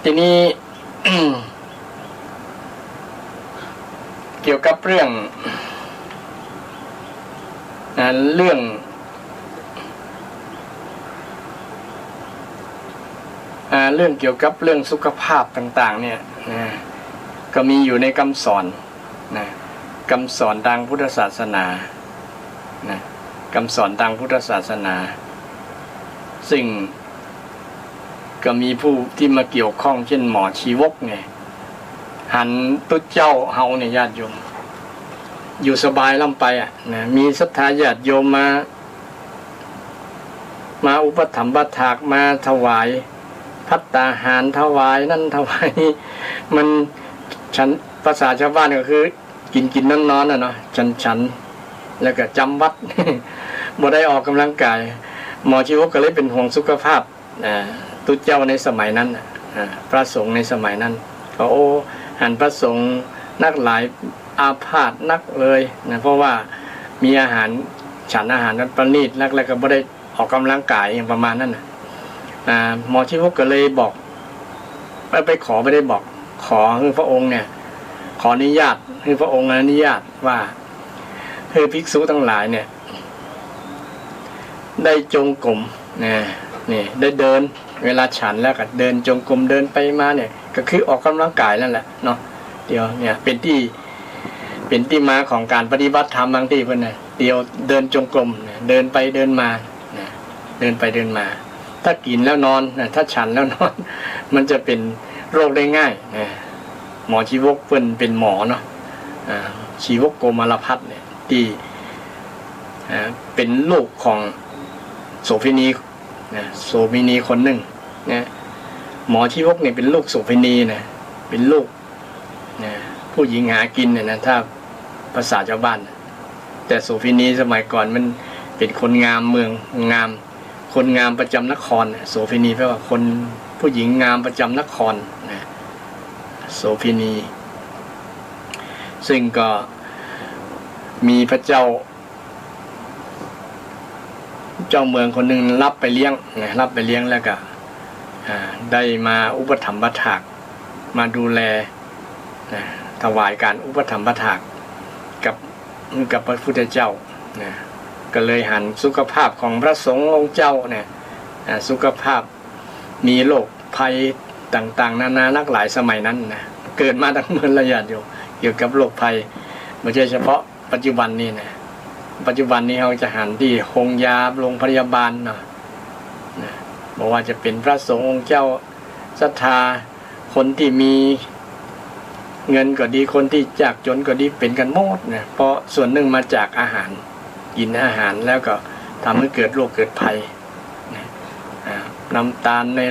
S1: ทีนี้ เกี่ยวกับเรื่องเรื่องเกี่ยวกับเรื่องสุขภาพต่างๆเนี่ยก็มีอยู่ในคำสอนคำสอนทางพุทธศาสนาคำสอนทางพุทธศาสนาซึ่งก็มีผู้ที่มาเกี่ยวข้องเช่นหมอชีวกไงหันตุ๊เจ้าเฮาเนี่ยญาติโยมอยู่สบายล่ำไปมีศรัทธาญาติโยมมาอุปถัมภ์บัตถากมาถวายภัตตาหารถวายนั่นถวายนี่มันฉันภาษาชาวบ้านก็คือกินนอนๆเนาะฉันแล้วก็จำวัด บ่ได้ออกกำลังกายหมอชีวกก็เลยเป็นห่วงสุขภาพตุเจ้าในสมัยนั้นพระสงฆ์ในสมัยนั้นก็หันพระสงฆ์นักหลายอาพาธนักเลยนะเพราะว่ามีอาหาร ฉันอาหารนั้นประณีตแล้วก็ไม่ได้ออกกำลังกายอย่างประมาณนั้นนะหมอชีวกก็เลยบอกไปขอไม่ได้บอกขอให้พระองค์เนี่ยขออนุญาตให้พระองค์อนุญาตว่าให้ภิกษุทั้งหลายเนี่ยได้จงกรมนี่ได้เดินเวลาฉันแล้วก็เดินจงกรมเดินไปมาเนี่ยก็คือออกกำลังกายนั่นแหละเนาะเดียวเนี่ยเป็นที่มาของการปฏิบัติธรรมบางที่เพื่อนเนี่ยเดียวเดินจงกรมเดินไปเดินมาเดินไปเดินมาถ้ากินแล้วนอนถ้าฉันแล้วนอนมันจะเป็นโรคได้ง่ายหมอชีวกเพื่อนเป็นหมอเนาะชีวกโกมารพัฒน์เนี่ยที่เป็นลูกของโสภินีคนหนึ่งนะหมอชีวกเนี่ยเป็นลูกโสภินีนะเป็นลูกผู้หญิงหากินเนี่ยนะถ้าภาษาชาวบ้านแต่โสภินีสมัยก่อนมันเป็นคนงามเมืองงามคนงามประจำนครโสภินีแปลว่าคนผู้หญิงงามประจำนครนะโสภินีซึ่งก็มีพระเจ้าเมืองคนหนึ่งรับไปเลี้ยงแล้วก็ได้มาอุปถัมภ์ประถากมาดูแลถวายการอุปถัมภ์ประถากกับพระพุทธเจ้าก็เลยหันสุขภาพของพระสงฆ์องค์เจ้าเนี่ยสุขภาพมีโรคภัยต่างๆนานานักหลายสมัยนั้นนะเกิดมาทั้งเมืองระยะเดียวเกี่ยวกับโรคภัยไม่ใช่เฉพาะปัจจุบันนี้นะปัจจุบันนี้เราจะหันที่โรงยาโรงพยาบาลเนาะบอกว่าจะเป็นพระสงฆ์องค์เจ้าศรัทธาคนที่มีเงินก็ดีคนที่ยากจนก็ดีเป็นกันหมดนะเพราะส่วนหนึ่งมาจากอาหารกินอาหารแล้วก็ทำให้เกิดโรคเกิดภัยน้ำตาลใน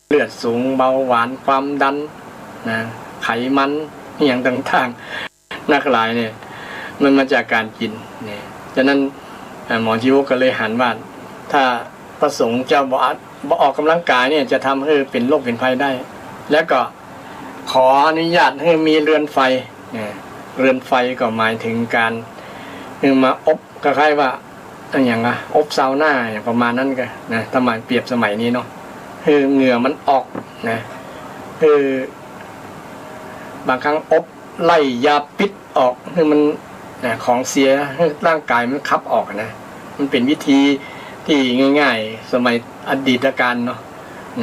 S1: เลือดสูงเบาหวานความดันไขมันอย่างต่างๆนักหลายเนี่ยมันมาจากการกินเนี่ยฉะนั้นหมอชีวกก็เลยหันว่าถ้าประสงค์จะบอกออกกำลังกายเนี่ยจะทำให้เป็นโรคเป็นภัยได้แล้วก็ขออนุญาตให้มีเรือนไฟเรือนไฟก็หมายถึงการมาอบคล้ายๆว่าอย่างอบซาวน่าอย่างประมาณนั้นก็นะถ้ามาเปรียบสมัยนี้เนาะคือเหงื่อมันออกนะคือบางครั้งอบไล่ยาพิษออกคือมันของเสียร่างกายมันขับออกนะมันเป็นวิธีที่ง่ายๆสมัยอดีตการเนาะ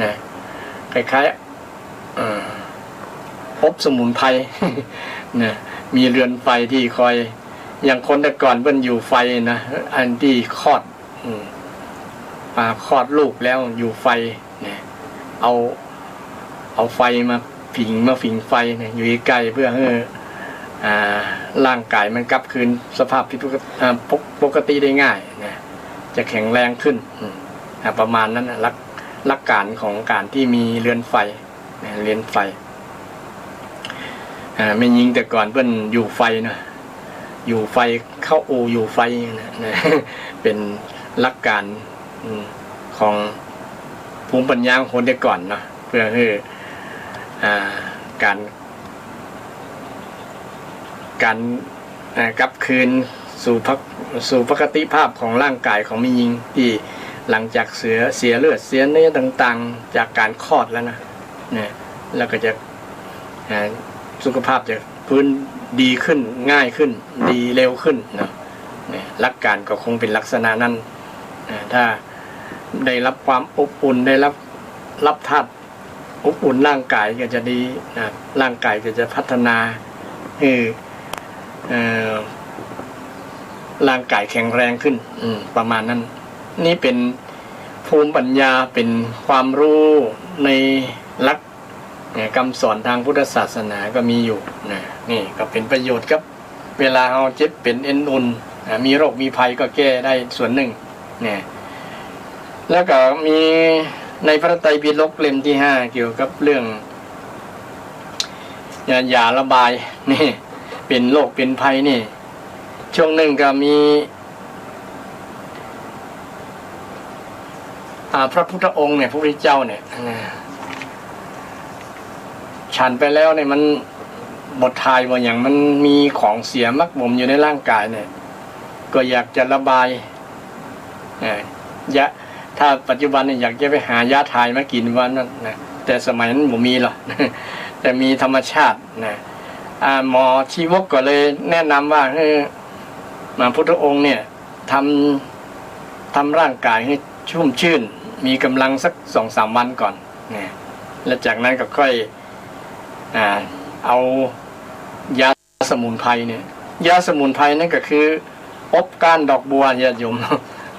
S1: นะคล้ายๆอบสมุนไพรนะมีเรือนไฟที่คอยอย่างคนแต่ก่อนเพิ่นอยู่ไฟนะอันที่คลอดคลอดลูกแล้วอยู่ไฟเนี่ยเอาไฟมาผิงไฟเนี่ยอยู่ใกล้เพื่อให้ร่างกายมันกลับคืนสภาพปกติได้ง่ายนะจะแข็งแรงขึ้นประมาณนั้นนะหลักการของการที่มีเรือนไฟเรือนไฟไม่ยิงแต่ก่อนเพิ่นอยู่ไฟนะอยู่ไฟเข้าอู่อยู่ไฟนะเป็นหลักการของภูมิปัญญาของคนแต่ก่อนเนาะเพื่อให้การกลับคืนสู่ปกติภาพของร่างกายของมิยิงที่หลังจากเสียเลือดเสียเนื้อต่างๆจากการคลอดแล้วนะแล้วก็จะสุขภาพจะพื้นดีขึ้นง่ายขึ้นดีเร็วขึ้นเนาะหลักการก็คงเป็นลักษณะนั้นถ้าได้รับความอบอุ่นได้รับธาตุอบอุ่นร่างกายก็จะดีนะร่างกายก็จะพัฒนาร่างกายแข็งแรงขึ้นประมาณนั้นนี่เป็นภูมิปัญญาเป็นความรู้ในหลักคำสอนทางพุทธศาสนาก็มีอยู่นี่ก็เป็นประโยชน์ครับเวลาเราเจ็บเป็นเอ็นอุ่นมีโรคมีภัยก็แก้ได้ส่วนหนึ่งแล้วก็มีในพระไตรปิฎกเล่มที่ 5เกี่ยวกับเรื่องยาระบายนี่เป็นโรคเป็นภัยนี่ช่วงหนึ่งก็มีพระพุทธองค์เนี่ยพระพุทธเจ้าเนี่ยฉันไปแล้วเนี่ยมันบททายว่าอย่างมันมีของเสียมักหมมอยู่ในร่างกายเนี่ยก็อยากจะระบาย ยาถ้าปัจจุบันเนี่ยอยากจะไปหายาถ่ายมากินวันนั้นนะแต่สมัยนั้นบ่มีหรอก แต่มีธรรมชาตินะหมอชีวกก็เลยแนะนำว่ามาพุทธองค์เนี่ยทำร่างกายให้ชุ่มชื่นมีกำลังสัก 2-3 วันก่อนนะแล้วจากนั้นก็ค่อยเอายาสมุนไพรเนี่ยยาสมุนไพรนั่นก็คืออบก้านดอกบัวญาติโยม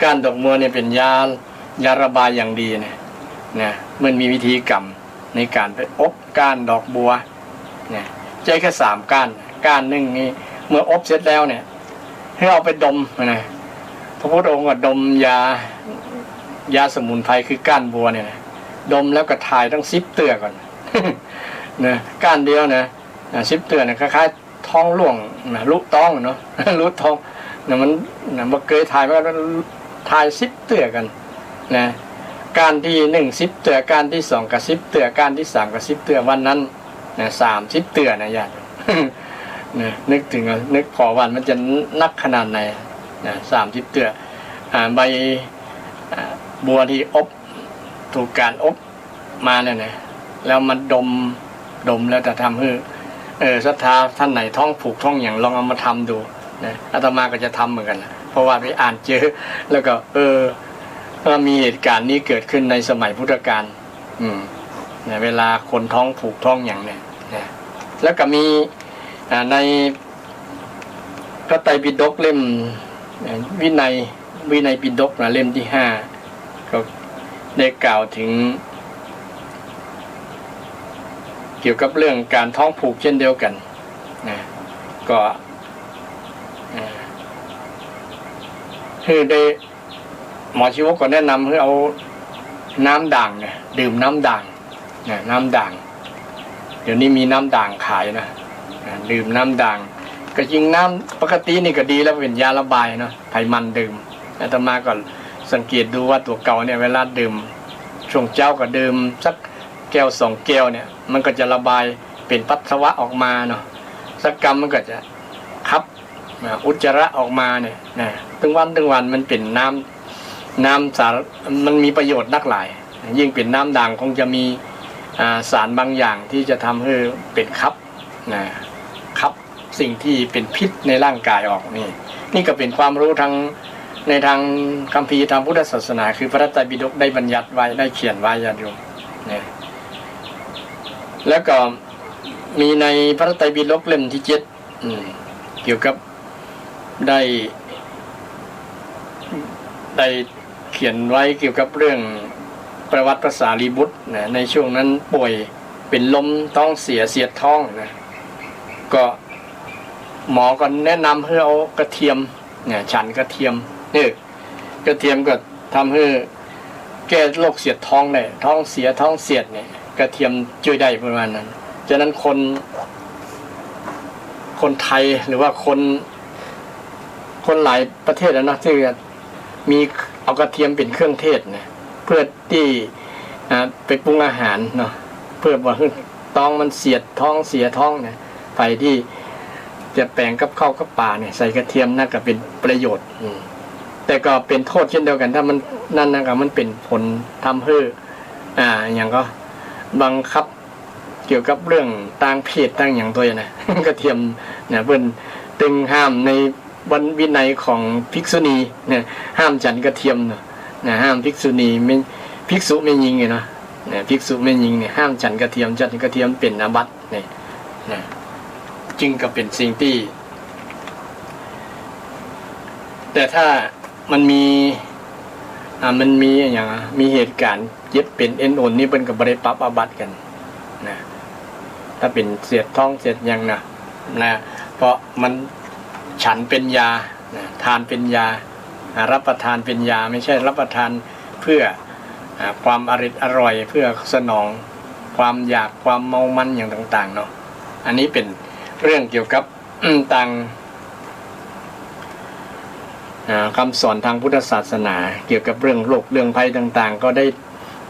S1: ก้านดอกบัวเนี่ยเป็นยาระบายอย่างดีนะมันมีวิธีกรรมในการไปอบก้านดอกบัวเนี่ยใช้แค่3ก้านหนึ่งนี่เมื่ออบเสร็จแล้วเนี่ยให้เอาไปดมนะพระพุทธองค์ก็ดมยาสมุนไพรคือก้านบัวเนี่ยนะดมแล้วก็ถ่ายต้อง10 เตือก่อน นะก้านเดียวนะ10 เตือเนี่ยคล้ายๆท้องร่วงนะลุต้องเนาะ ลุท้องเนี่ยมันมาเคยถ่ายมาถ่าย10 เตือกันนะการที่1 10 เตือการที่2กับ10 เตือการที่3กับ10 เตือวันนั้นนะ30 เตือนะญาติ นะนึกถึงนึกพอวันมันจะนักขนาดไหนนะ30 เตือใบบัวที่อบถูกการอบมาเนี่ยนะแล้วมันดมแล้วจะทำให้ศรัทธาท่านไหนท้องผูกท้องอย่างลองเอามาทำดูนะอาตมาก็จะทำเหมือนกันนะเพราะว่าไปอ่านเจอแล้วก็มีเหตุการณ์นี้เกิดขึ้นในสมัยพุทธกาลเนี่ยเวลาคนท้องผูกท้องอย่างเนี่ยนะแล้วก็มีในพระไตรปิฎกเล่มวินัยปิฎกนะเล่มที่5ก็ได้กล่าวถึงเกี่ยวกับเรื่องการท้องผูกเช่นเดียวกันนะก็คือได้หมอชีวกก็แนะนำให้เอาน้ำด่างเนี่ยดื่มน้ำด่างน้ำด่างเดี๋ยวนี้มีน้ำด่างขายนะดื่มน้ำด่างก็จริงน้ำปกตินี่ก็ดีแล้วเป็นยาระบายเนาะไขมันดื่มอาตมาก็สังเกตดูว่าตัวเก่าเนี่ยเวลาดื่มช่วงเช้าก็ดื่มสักแก้ว2 แก้วเนี่ยมันก็จะระบายเป็นปัสสาวะออกมาเนาะสักกรรมมันก็จะคับอุจจาระออกมาเนี่ยนะถึงวันมันเป็นน้ำสารมันมีประโยชน์นักหลายยิ่งเป็นน้ำด่างคงจะมีสารบางอย่างที่จะทำให้เป็นคับสิ่งที่เป็นพิษในร่างกายออกนี่ก็เป็นความรู้ในทางคัมภีร์ทางพุทธศาสนาคือพระไตรปิฎกได้บัญญัติไว้ได้เขียนไว้ญาติโยมเนี่ยแล้วก็มีในพระไตรปิฎกเล่มที่7เกี่ยวกับได้เขียนไว้เกี่ยวกับเรื่องประวัติพระสารีบุตรนะในช่วงนั้นป่วยเป็นลมท้องเสียดท้องนะก็หมอก็แนะนำให้เอากระเทียมเนี่ยฉันกระเทียมกระเทียมก็ทำให้แก้โรคเสียดท้องได้ท้องเสียดเนี่ยกระเทียมช่วยได้ประมาณนั้นฉะนั้นคนไทยหรือว่าคนหลายประเทศนะที่มีเอากระเทียมเป็นเครื่องเทศนะเพื่อที่ไปปรุงอาหารเนาะเพื่อว่าท้องมันเสียดท้องเสียท้องเนี่ยไปที่จะแปลงกับข้าวกับปลาเนี่ยใส่กระเทียมน่าจะเป็นประโยชน์แต่ก็เป็นโทษเช่นเดียวกันถ้ามันนั่นนะครับมันเป็นผลทำให้อย่างก็บังคับเกี่ยวกับเรื่องต่างเพศต่างอย่างตัวนะ กระเทียมเนี่ยเพิ่นตึงห้ามในวันวินัยของภิกษุณีเนี่ยห้ามฉันกระเทียมเนาะห้ามภิกษุณีไม่ภิกษุไม่ยิงเนาะภิกษุไม่ยิงเนี่ยห้ามฉันกระเทียมฉันกระเทียมเป็นอาบัติเนี่ยจึงก็เป็นสิ่งที่แต่ถ้ามันมีอย่างมีเหตุการณ์เย็บเป็นเอ็นโอนนี่เป็นกับบริปับอาบัติกันนะถ้าเป็นเสียดท้องเสียดยังนะเพราะมันฉันเป็นยาทานเป็นยารับประทานเป็นยาไม่ใช่รับประทานเพื่อความอร่อยเพื่อสนองความอยากความเมามันอย่างต่างๆเนาะอันนี้เป็นเรื่องเกี่ยวกับต่างคำสอนทางพุทธศาสนาเกี่ยวกับเรื่องโรคเรื่องภัยต่างๆก็ได้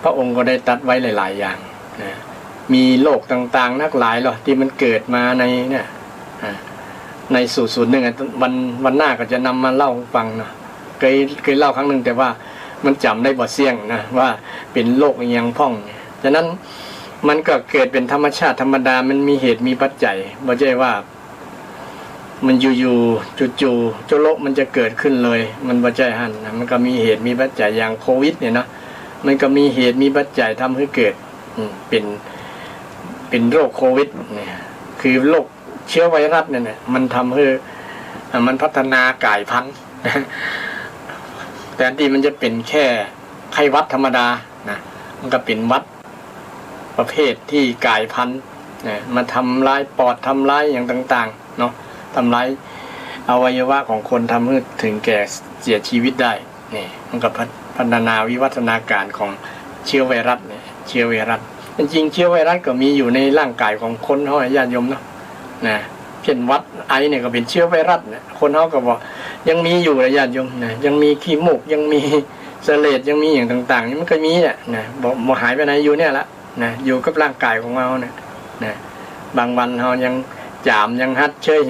S1: พระองค์ก็ได้ตรัสไว้หลายๆอย่างมีโรคต่างๆนักหลายหรอที่มันเกิดมาในสูตรหนึ่งวันหน้าก็จะนำมาเล่าฟังเนาะ เคยเล่าครั้งหนึ่งแต่ว่ามันจำได้บ่เสี่ยงนะว่าเป็นโรคยังพ่องฉะนั้นมันก็เกิดเป็นธรรมชาติธรรมดามันมีเหตุมีปัจจัยบ่ใช่ว่ามันอยู่ๆจู่ๆโรคมันจะเกิดขึ้นเลยมันบ่ใช่หั่นนะมันก็มีเหตุมีปัจจัยอย่างโควิดเนี่ยนะมันก็มีเหตุมีปัจจัยทำให้เกิดเป็นโรคโควิดเนี่ยคือโรคเชื้อไวรัสเนี่ยมันทำให้มันพัฒนากลายพันธุ์แต่ที่มันจะเป็นแค่ไข้หวัดธรรมดานะมันก็เป็นหวัดประเภทที่กลายพันธุ์นะมาทำลายปอดทำลายอย่างต่างๆเนาะทำลายอวัยวะของคนทำให้ถึงแก่เสียชีวิตได้นี่มันก็พัฒนาวิวัฒนาการของเชื้อไวรัสเนี่ยเชื้อไวรัสจริงๆเชื้อไวรัสก็มีอยู่ในร่างกายของคนเฮาญาติโยมเนาะนะเช่นวัดไอเนี่ยก็เป็นเชื้อไวรัสเนี่ยคนเฮาก็บอกยังมีอยู่นะญาติโยมนะยังมีขี้มูกยังมีเสลดยังมีอย่างต่างๆนี่มันก็มีเนี่ยนะบ่หายไปไหนอยู่เนี่ยละนะอยู่กับร่างกายของเราเนี่ยนะบางวันเฮายังจามยังฮัดเชย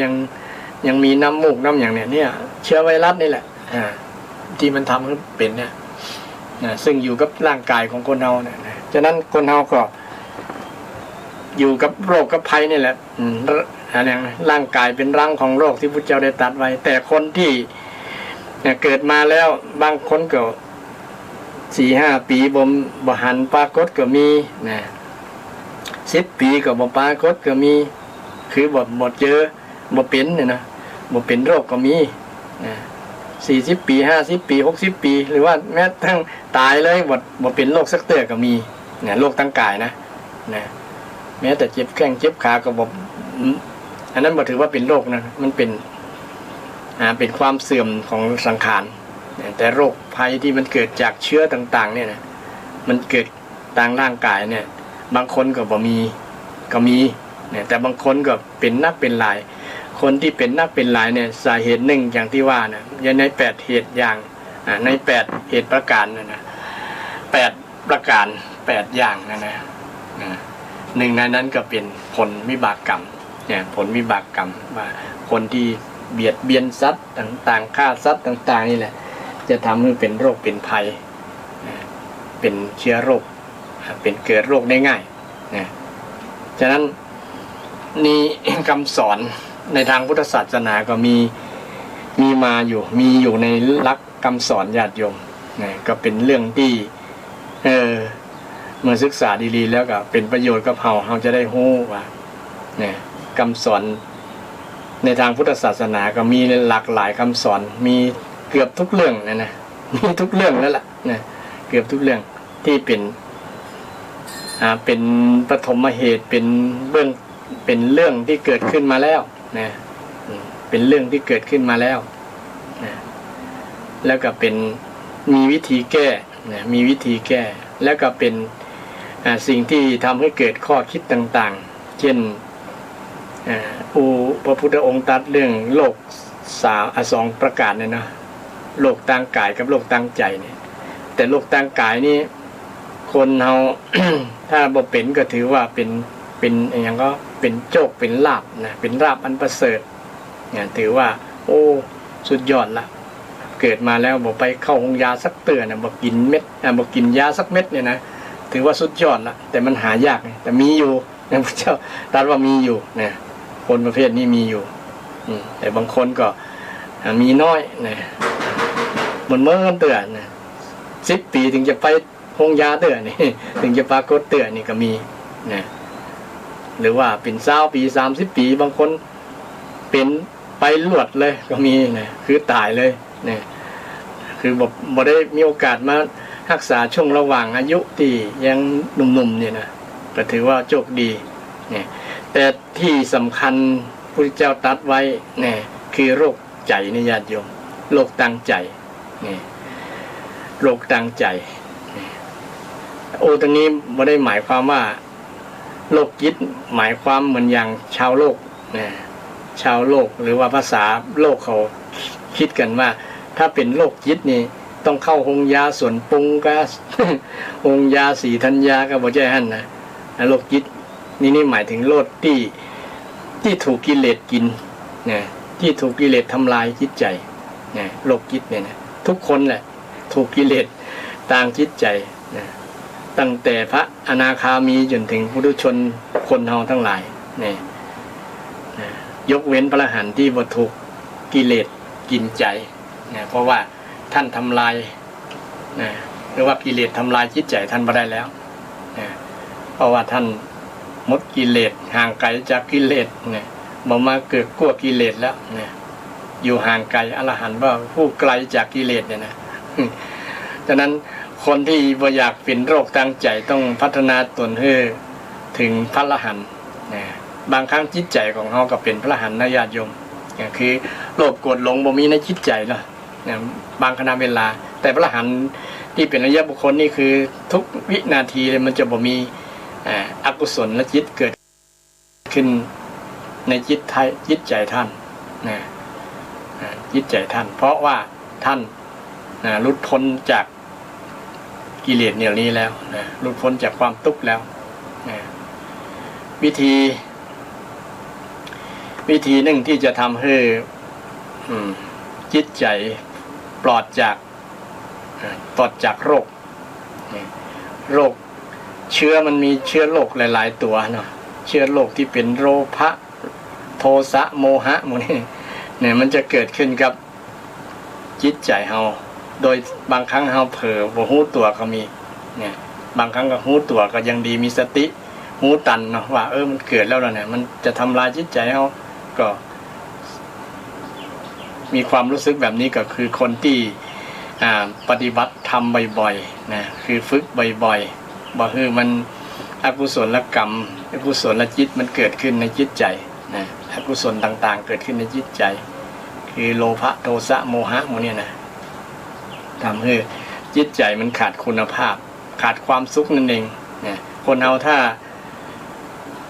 S1: ยังมีน้ำมูกน้ำอย่างเนี่ยเชื้อไวรัสนี่แหละที่มันทำให้เป็นเนี่ยนะซึ่งอยู่กับร่างกายของคนเฮาเนี่ยนะฉะนั้นคนเฮาก็อยู่กับโรคกับภัยนี่แหละร่างกายเป็นรังของโรคที่พุทธเจ้าได้ตรัสไว้แต่คนที่เกิดมาแล้วบางคนก็ 4-5 ปีบ่หันปรากฏก็มีนะ10 ปีก็บ่ปรากฏก็มีคือบ่เจอบ่เป็นเนี่ยนะบ่เป็นโรคก็มีนะ40 ปี50 ปี60 ปีหรือว่าแม้ทั้งตายเลยบ่เป็นโรคสักเตื้อก็มีเนี่ยโรคทั้งกายนะแม้แต่เจ็บแข้งเจ็บขาก็บ่อันนั้นบ่ถือว่าเป็นโรคนะมันเป็นความเสื่อมของสังขารแต่โรคภัยที่มันเกิดจากเชื้อต่างๆเนี่ยนะมันเกิดทางร่างกายเนี่ยบางคนก็บ่มีก็มีเนี่ยแต่บางคนก็เป็นนักเป็นหลายคนที่เป็นนักเป็นหลายเนี่ยสาเหตุหนึ่งอย่างที่ว่านะอย่างใน8เหตุอย่างใน8เหตุประการนะ8ประการ8อย่างนะหนึ่งในนั้นก็เป็นผลวิบากกรรมเนี่ยผลวิบากกรรมว่าคนที่เบียดเบียนสัตว์ต่างๆฆ่าสัตว์ต่างๆนี่แหละจะทำให้เป็นโรคเป็นภัยเป็นเชื้อโรคเป็นเกิดโรคได้ง่ายนะฉะนั้นนี่คำสอนในทางพุทธศาสนาก็มีมาอยู่มีอยู่ในหลักคำสอนญาติโยมนะก็เป็นเรื่องที่เมื่อศึกษาดีๆแล้วก็เป็นประโยชน์กับเราจะได้รู้ว่าเนี่ยคำสอนในทางพุทธศาสนาก็มีหลากหลายคำสอนมีเกือบทุกเรื่องนะมีทุกเรื่องแล้วล่ะนะเกือบทุกเรื่องที่เป็นปฐมเหตุเป็นเรื่องที่เกิดขึ้นมาแล้วนะเป็นเรื่องที่เกิดขึ้นมาแล้วนะแล้วก็เป็นมีวิธีแก้นะมีวิธีแก้แล้วก็เป็นสิ่งที่ทำให้เกิดข้อคิดต่างๆเช่นพระพุทธองค์ตรัสเรื่องโลก2ประการเนี่ยนะโลกทางกายกับโลกทางใจเนี่ยแต่โลกทางกายนี่คนเรา ถ้าบ่เป็นก็ถือว่าเป็นอย่างก็เป็นโชคเป็นลาภนะเป็นลาภอันประเสริฐเนี่ยถือว่าโอ้สุดยอดละเกิดมาแล้วบ่ไปเข้าโรงยาสักเตือนนะบ่กินเม็ดบ่กินยาสักเม็ดเนี่ยนะถือว่าสุดยอดละแต่มันหายากแต่มีอยู่นะพระเจ้าตรัสว่ามีอยู่นะคนประเภทนี้มีอยู่แต่บางคนก็มีน้อยนะเหมือนเตือนนะ10 ปีถึงจะไปโรงยาเตือนนี่ถึงจะปรากฏเตือนนี่ก็มีนะหรือว่าเป็น20 ปี30 ปีบางคนเป็นไปลวดเลยก็มีนะคือตายเลยนะคือบ่ได้มีโอกาสมารักษาช่วงระหว่างอายุที่ยังหนุ่มๆเนี่ยนะก็ถือว่าโชคดีเนี่ยแต่ที่สำคัญพระเจ้าตรัสไว้เนี่ยคือโรคใจนี่ญาติโยมโรคทางใจนี่โรคทางใจตรงนี้ไม่ได้หมายความว่าโรคจิตหมายความเหมือนอย่างชาวโลกนะชาวโลกหรือว่าภาษาโลกเขาคิดกันว่าถ้าเป็นโรคจิตนี่ต้องเข้าโรงยาส่วนปรุงก็ โรงยาสีธัญญาก็บ่ใช่หั่นนะโรคจิตนี่หมายถึงโรคที่ถูกกิเลสกินนะที่ถูกกิเลสทำลายจิตใจนะโรคจิตเนี่ยนะ ทุกคนแหละถูกกิเลสต่างจิตใจนะตั้งแต่พระอนาคามีจนถึงปุถุชนคนเฮาทั้งหลายเนี่ยนะยกเว้นพระอรหันต์ที่บ่ถูกกิเลสกินใจนะเพราะว่าท่านทำลายนะหรือว่ากิเลสทำลายจิตใจท่านบ่ได้แล้วนะเพราะว่าท่านหมดกิเลสห่างไกลจากกิเลสนะบ่มาเกิดกลัวกิเลสแล้วนะอยู่ห่างไกลอรหันต์ว่าผู้ไกลจากกิเลสเนี่ยนะฉะนั้นคนที่บ่อยากเป็นโรคทางใจต้องพัฒนาตนให้ถึงพระอรหันต์นะบางครั้งจิตใจของเฮาก็เป็นพระอรหันต์นะญาติโยมคือโลภโกรธหลงบ่มีในจิตใจเนาะบางขณะเวลาแต่พระอรหันต์ที่เป็นอริยบุคคลนี่คือทุกวินาทีเลยมันจะบ่มีอกุศลและจิตเกิดขึ้นในจิตใจท่านนะจิตใจท่านเพราะว่าท่านหลุดพ้นจากกิเลสเหล่านี้แล้วนะหลุดพ้นจากความทุกข์แล้วนะวิธีหนึ่งที่จะทำให้จิตใจปลอดจากโรคเชื้อมันมีเชื้อโรคหลายๆตัวเนาะเชื้อโรคที่เป็นโลภะโทสะโมหะหมดนี่เนี่ยมันจะเกิดขึ้นกับจิตใจเฮาโดยบางครั้งเฮาเผลอบ่ฮู้ตัวก็มีเนี่ยบางครั้งก็ฮู้ตัวก็ยังดีมีสติฮู้ตันเนาะว่ามันเกิดแล้วเนี่ยมันจะทำลายจิตใจเฮาก็มีความรู้สึกแบบนี้ก็คือคนที่ปฏิบัติธรรมบ่อยๆนะคือฝึกบ่อยๆบ่คือมันอกุศลกรรมอกุศลจิตมันเกิดขึ้นในจิตใจนะอกุศลต่างๆเกิดขึ้นในจิตใจคือโลภะโทสะโมหะหมดเนี่ยนะทำให้จิตใจมันขาดคุณภาพขาดความสุขนั่นเองนะคนเอาถ้า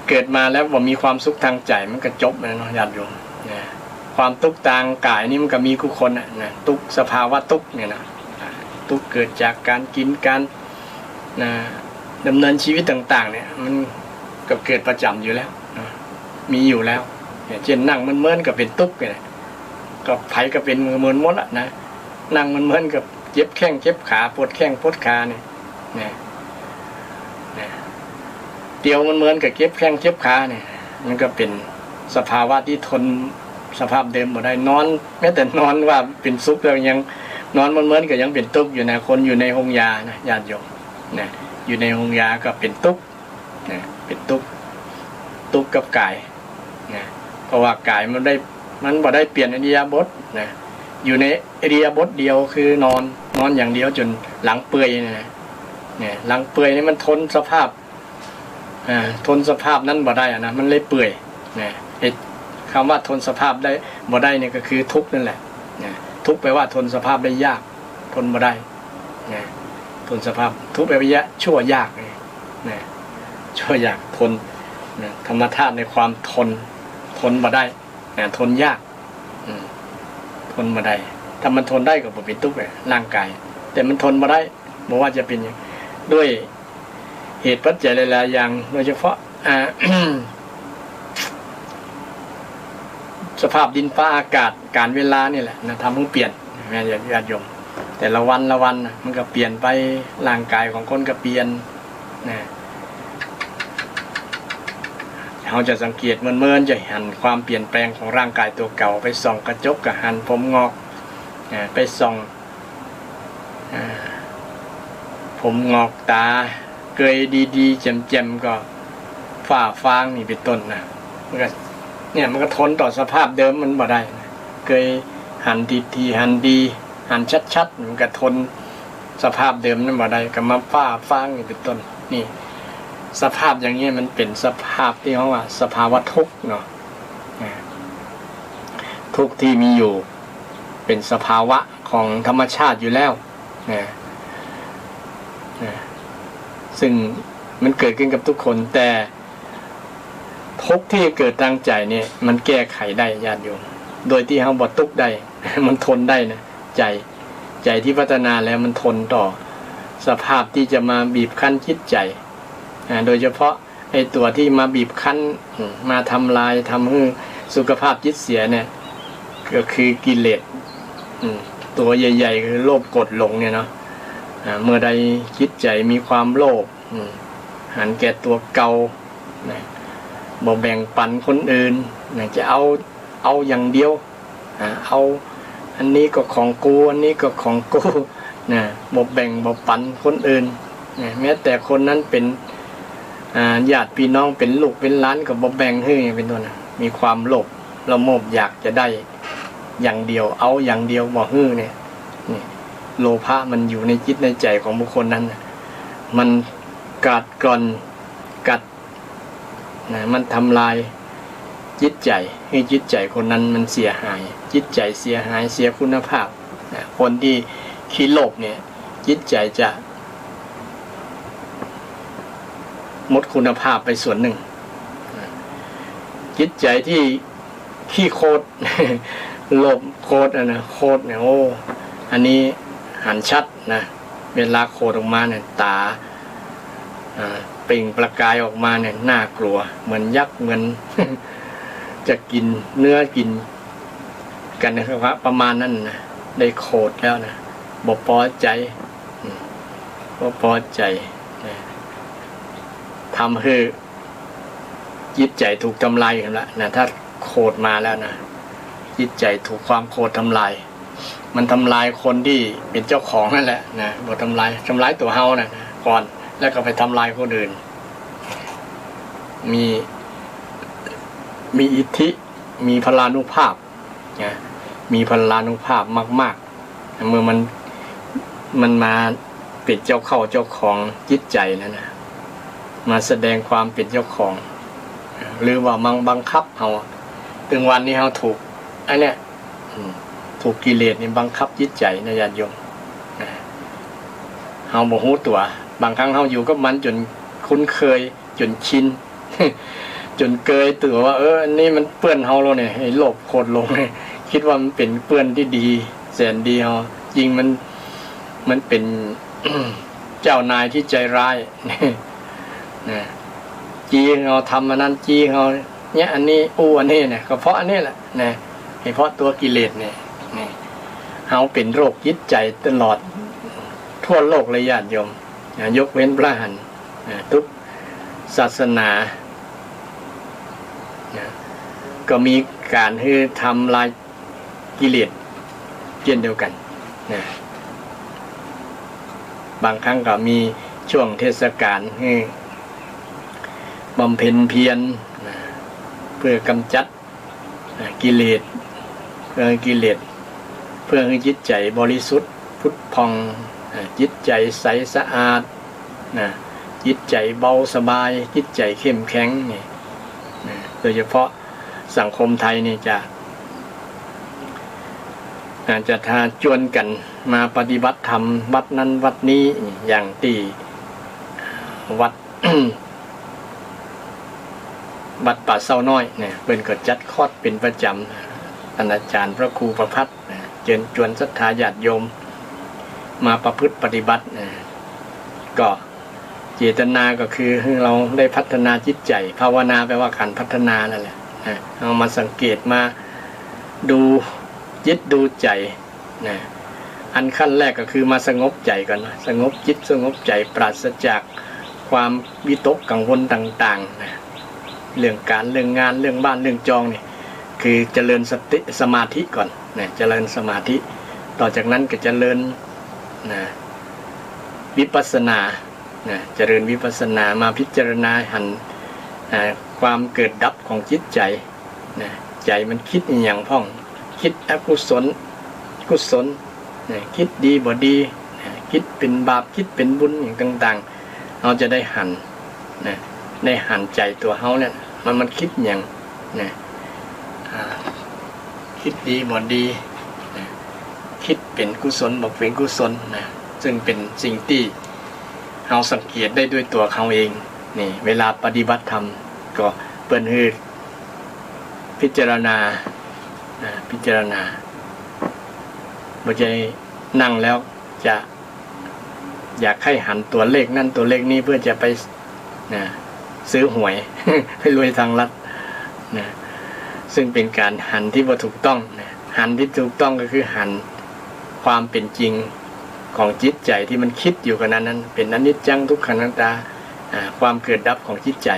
S1: เกิดมาแล้วว่ามีความสุขทางใจมันก็จบนะเนาะญาติโยมนะความทุกข์ทางกายนี่มันก็มีทุกคนนะทุกสภาวะทุกข์เนี่ยนะทุกข์เกิดจากการกินการดำเนินชีวิตต่างๆเนี่ยมันก็เกิดประจำอยู่แล้วนะมีอยู่แล้วเช่นนั่งมันเมื่นก็เป็นทุกข์เนี่ยก็ไผก็เป็นมือหมดละนะนั่งมันเหมือนกับเจ็บแข้งเจ็บขาปวดแข้งปวดขาเนี่ยเดียวมันเหมือนกับเจ็บแข้งเจ็บขาเนี่ยมันก็เป็นสภาวะที่ทนสภาพเดิมบ่ได้นอนแม้แต่นอนว่าเป็นสุขแล้วยังนอนมันเหมือนกับยังเป็นทุกข์อยู่นะคนอยู่ในห้องยานะญาติโยมนะอยู่ในห้องยาก็เป็นทุกข์นะเป็นทุกข์กับกายนะเพราะว่ากายมันบ่ได้เปลี่ยนอิริยาบถนะอยู่ในอิริยาบถเดียวคือนอนอย่างเดียวจนหลังเปื่อยเนี่ยหลังเปื่อยนี่มันทนสภาพนั้นบ่ได้นะมันเลยเปื่อยนะคำว่าทนสภาพได้บ่ได้เนี่ยก็คือทุกข์นั่นแหละนะทุกข์แปลว่าทนสภาพได้ยากทนบ่ได้นะทนสภาพทุกข์แปลว่าชั่วยากนะชั่วยากทนนะธรรมธาตุในความทนบ่ได้นะทนยากทนบ่ได้ถ้ามันทนได้ก็บ่เป็นทุกข์ร่างกายแต่มันทนบ่ได้บ่ว่าจะเป็นอย่างด้วยเหตุปัจจัยหลายๆอย่างโดยเฉพาะสภาพดินฟ้าอากาศการเวลานี่แหละนะทำให้เปลี่ยนแม่ญาติโยมแต่ละวันมันก็เปลี่ยนไปร่างกายของคนก็เปลี่ยนนะเราจะสังเกตเมื่อจะเห็นความเปลี่ยนแปลงของร่างกายตัวเก่าไปส่องกระจกกับหันผมงอกไปส่องผมงอกตาเกยดีๆแจ่มๆก็ฝ้าฟางนี่เป็นต้นนะมันก็ทนต่อสภาพเดิมมันบ่ได้นะเกยหันทีหันดีหันชัดๆมันก็ทนสภาพเดิมนั้นบ่ได้ก็มาฝ้าฟางนี่เป็นต้นนี่สภาพอย่างนี้มันเป็นสภาพที่เขาว่าสภาวะทุกข์เนาะทุกข์ที่มีอยู่เป็นสภาวะของธรรมชาติอยู่แล้วซึ่งมันเกิดขึ้นกับทุกคนแต่ทุกข์ที่เกิดทางใจเนี่ยมันแก้ไขได้ญาติโยมโดยที่เขาบ่ทุกข์ได้มันทนได้นะใจที่พัฒนาแล้วมันทนต่อสภาพที่จะมาบีบคั้นจิตใจโดยเฉพาะไอ้ตัวที่มาบีบคั้นมาทำลายทำให้สุขภาพจิตเสียเนี่ยก็คือกิเลส ตัวใหญ่ๆคือโลภโกรธหลงเนี่ยเนาะเมื่อใดจิตใจมีความโลภหันแก่ตัวเก่าบ่แบ่งปันคนอื่นจะเอาอย่างเดียวเอาอันนี้ก็ของกูอันนี้ก็ของกูบ่แบ่งบ่ปันคนอื่นแม้แต่คนนั้นเป็นญาติพี่น้องเป็นลูกเป็นหลานก็บ่แบ่งให้เป็นต้นมีความโลภละโมบอยากจะได้อย่างเดียวเอาอย่างเดียวบ่ฮื้อเนี่ยโลภะมันอยู่ในจิตในใจของบุคคลนั้นมันกัดกร่อนกัดมันทำลายจิตใจให้จิตใจคนนั้นมันเสียหายจิตใจเสียหายเสียคุณภาพคนที่ขี้โลภเนี่ยจิตใจจะหมดคุณภาพไปส่วนหนึ่งจิตใจที่ขี้โคตรโลภโคตรนะโคตรเนี่ยโอ้อันนี้หันชัดนะเวลาโคตรออกมาเนี่ยตาเปล่งประกายออกมาเนี่ยน่ากลัวเหมือนยักษ์เหมือน จะกินเนื้อกินกันนะครับประมาณนั้นนะได้โคตรแล้วนะบ่พอใจบ่พอใจทำให้จิตใจถูกทำลายกันละนะถ้าโคตรมาแล้วนะจิตใจถูกความโคตรทำลายมันทำลายคนที่เป็นเจ้าของนั่นแหละนะบ่ทำลายตัวเฮานะก่อนแล้วก็ไปทำลายคนอื่นมีอิทธิมีพลานุภาพนะมีพลานุภาพมากๆเมื่อมันมาเป็นเจ้าของจิตใจนั่นนะมาแสดงความเป็นเจ้าของหรือว่ามันบังคับเฮาถึงวันนี้เฮาถูกอันเนี้ยถูกกิเลสนี่บังคับจิตใจนะญาติโยมเฮาบ่ฮู้ตัวบางครั้งเฮาอยู่กับมันจนคุ้นเคยจนชิน จนเกยตัวว่าอันนี้มันเปื้อนเฮาแล้วเนี่ยให้โลภโคตรลงเนี่ยคิดว่ามันเป็นเปื้อนที่ดีแสนดีเฮาจริงมันเป็น เจ้านายที่ใจร้ายนะจี้เฮาทำอันนั้นจี้เฮาเนี่ยอันนี้อันนี้เนี่ยก็เพราะอันนี้แหละนะเพราะตัวกิเลสเนี่ยเฮาเป็นโรคจิตใจตลอดทั่วโลกเลยญาติโยมยกเว้นพระหันทุกศาสนาก็มีการให้ทำลายกิเลสเช่นเดียวกันบางครั้งก็มีช่วงเทศกาลให้บำเพ็ญเพียรเพื่อกำจัดกิเลสเพื่อให้จิตใจบริสุทธิ์พุทธพองจิตใจใสสะอาดจิตใจเบาสบายจิตใจเข้มแข็งนี่โดยเฉพาะสังคมไทยนี่จะทาจวนกันมาปฏิบัติธรรมวัดนั้นวัดนี้อย่างที่วัด วัดป่าเศร้าน้อยเนี่ยเป็นก็จัดคอร์สเป็นประจำอาจารย์พระครูประภัตเชิญชวนศรัทธาญาติโยมมาประพฤติปฏิบัติก็เจตนาก็คือเราได้พัฒนาจิตใจภาวนาแปลว่าการพัฒนานั่นแหละเอามาสังเกตมาดูจิตดูใจอันขั้นแรกก็คือมาสงบใจก่อนนะสงบจิตสงบใจปราศจากความวิตกกังวลต่างๆเรื่องการเรื่องงานเรื่องบ้านเรื่องจองนี่คือเจริญสมาธิก่อนเจริญสมาธิต่อจากนั้นก็เจริญวิปัสสนาเจริญวิปัสสนามาพิจารณาหันความเกิดดับของจิตใจใจมันคิดอย่างพ่องคิดอกุศลกุศลคิดดีบ่ดีคิดเป็นบาปคิดเป็นบุญอย่างต่างๆเราจะได้หันได้หันใจตัวเฮาเนี่ยมันคิดอย่างคิดดีบ่ดีคิดเป็นกุศลบ่เป็นกุศลซึ่งเป็นสิ่งที่เราสังเกตได้ด้วยตัวเขาเองนี่เวลาปฏิบัติธรรมก็เปิ้นฮืดพิจารณาบ่ใช่นั่งแล้วจะอยากให้หันตัวเลขนั่นตัวเลขนี้เพื่อจะไปซื้อหวย ให้รวยทางลัดซึ่งเป็นการหันที่บ่ถูกต้องหันที่ถูกต้องก็คือหัน ความเป็นจริงของจิตใจที่มันคิดอยู่กับนั้นเป็นอนิจจังทุกขังอนัตตาความเกิดดับของจิตใจ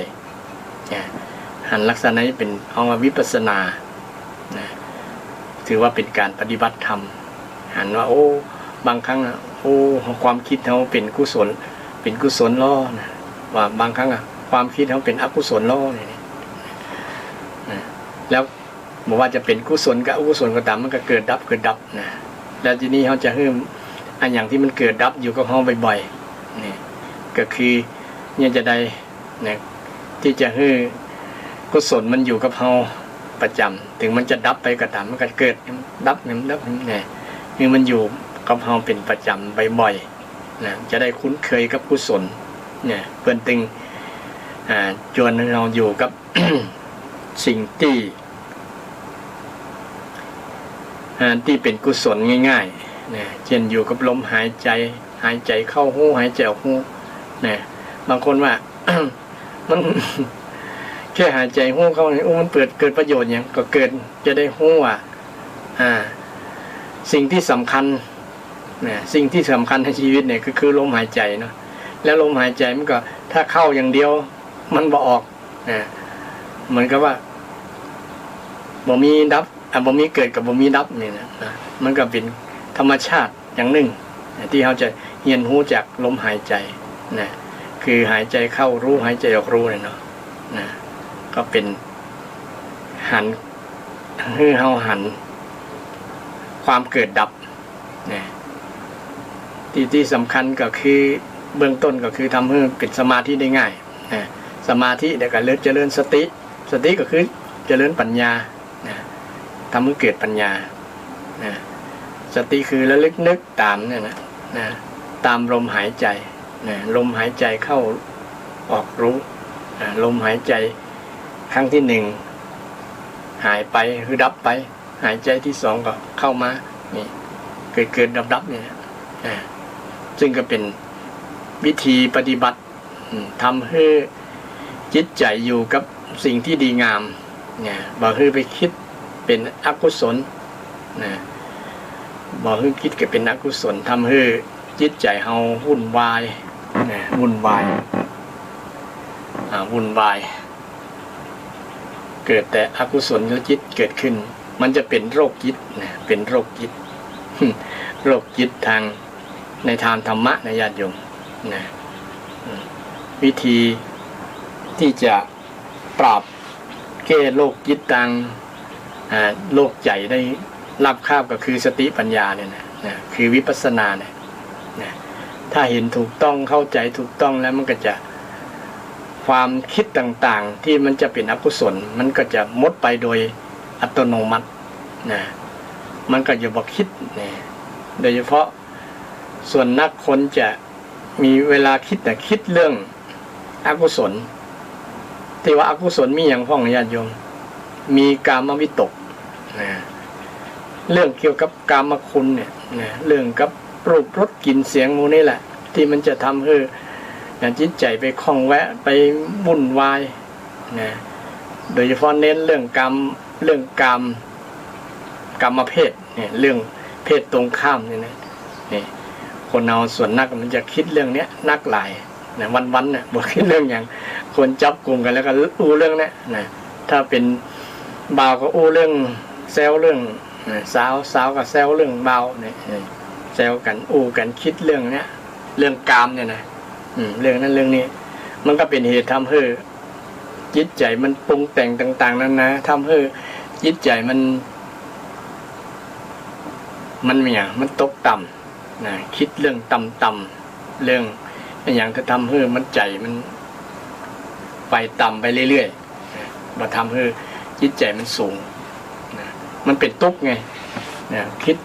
S1: หันลักษณะนี้เป็นเอามาวิปัสสนาถือว่าเป็นการปฏิบัติธรรมหันว่าโอ้บางครั้งโอ้ความคิดเขาเป็นกุศลล้อนะว่าบางครั้งความคิดเขาเป็นอกุศลล้อนี่แล้วบอกว่าจะเป็นกุศลกับอกุศลก็ตามมันก็เกิดดับนะแล้วทีนี้เขาจะเพิ่มอันอย่างที่มันเกิดดับอยู่กับเขาบ่อยๆนี่ก็คือเนี่ยจะได้นะที่จะให้กุศลมันอยู่กับเราประจำถึงมันจะดับไปก็ตามมันก็เกิดดับเนี่ยคือมันอยู่กับเราเป็นประจำบ่อยๆนะจะได้คุ้นเคยกับกุศลเนี่ยเพื่อนตึงจวนเราอยู่กับ สิ่งที่เป็นกุศลง่ายๆนะเช่นอยู่กับลมหายใจเข้าหูหายใจออกหูนะบางคนว่า มัน แค่หายใจหูเข้ามันเกิดประโยชน์อย่างก็เกิดจะได้หูว่าสิ่งที่สำคัญนะสิ่งที่สำคัญในชีวิตเนี่ยคือลมหายใจเนาะแล้วลมหายใจมันก็ถ้าเข้าอย่างเดียวมันบ่ออกนะเหมือนกับว่าบ่มีดับบ่มีเกิดกับบ่มีดับนี่นะมันก็เป็นธรรมชาติอย่างหนึ่งที่เขาจะเรียนรู้จากลมหายใจนะคือหายใจเข้ารู้หายใจออกรู้เลยเนาะนะก็เป็นหันให้เฮาหันความเกิดดับนะที่สำคัญก็คือเบื้องต้นก็คือทำให้เป็นสมาธิได้ง่ายนะสมาธิเดี๋ยวก็เจริญสติก็คือเจริญปัญญานะทำให้เกิดปัญญานะสติคือระลึกนึกตามเนี่ยนะตามลมหายใจนะลมหายใจเข้าออกรู้ลมหายใจครั้งที่หนึ่งหายไปคือดับไปหายใจที่สองก็เข้ามานี่เกิดดับเนี่ยซึ่งก็เป็นวิธีปฏิบัติทำให้จิตใจอยู่กับสิ่งที่ดีงามเนี่ยบ่ให้ไปคิดเป็นอกุศลนะบ่ให้คิดก็เป็นอกุศลทำให้จิตใจเฮาวุ่นวายนะวุ่นวายเกิดแต่อกุศลจิตเกิดขึ้นมันจะเป็นโรคจิตนะเป็นโรคจิต โรคจิตทางในทางธรรมะนะญาติโยมนะวิธีที่จะปราบแก้โรคจิตทางโรคใจได้รับคาบก็คือสติปัญญาเนี่ยนะคือวิปัสสนาเนี่ยนะถ้าเห็นถูกต้องเข้าใจถูกต้องแล้วมันก็จะความคิดต่างๆที่มันจะเป็นอกุศลมันก็จะหมดไปโดยอัตโนมัตินะมันก็จะบอกคิดนะโดยเฉพาะส่วนนักคนจะมีเวลาคิดแต่คิดเรื่องอกุศลที่ว่าอกุศลมีอย่างพ้องญาติโยมมีกามวิตกนะเรื่องเกี่ยวกับกามคุณเนี่ยนะเรื่องกับรูปรสกลิ่นเสียงมูนี่แหละที่มันจะทำให้จิตใจไปคล้องแวะไปวุ่นวายนะโดยเฉพาะเน้นเรื่องกามเพศเนี่ยเรื่องเพศตรงข้ามเนี่ยนะนี่คนเอาส่วนนักมันจะคิดเรื่องเนี้ยนักหลายนะวันๆเนี่ยบอกคิดเรื่องอย่างคนจับกลุ่มกันแล้วก็อู้เรื่องเนี้ยนะถ้าเป็นบ่าวก็อู้เรื่องแซวเรื่องสาวก็แซวเรื่องบ่าวเนี่ยแซวกันอู้กันคิดเรื่องเนี้ยเรื่องกามเนี่ยนะเรื่องนั้นเรื่องนี้มันก็เป็นเหตุทำให้จิตใจมันปรุงแต่งต่างๆนั้นนะทำให้จิตใจมันมันตกต่ำนะคิดเรื่องต่ำๆเรื่องอย่างที่ทำให้มันใจมันไปต่ำไปเรื่อยๆมาทำให้จิตใจมันสูงนะมันเป็นทุกข์ไงนะคิด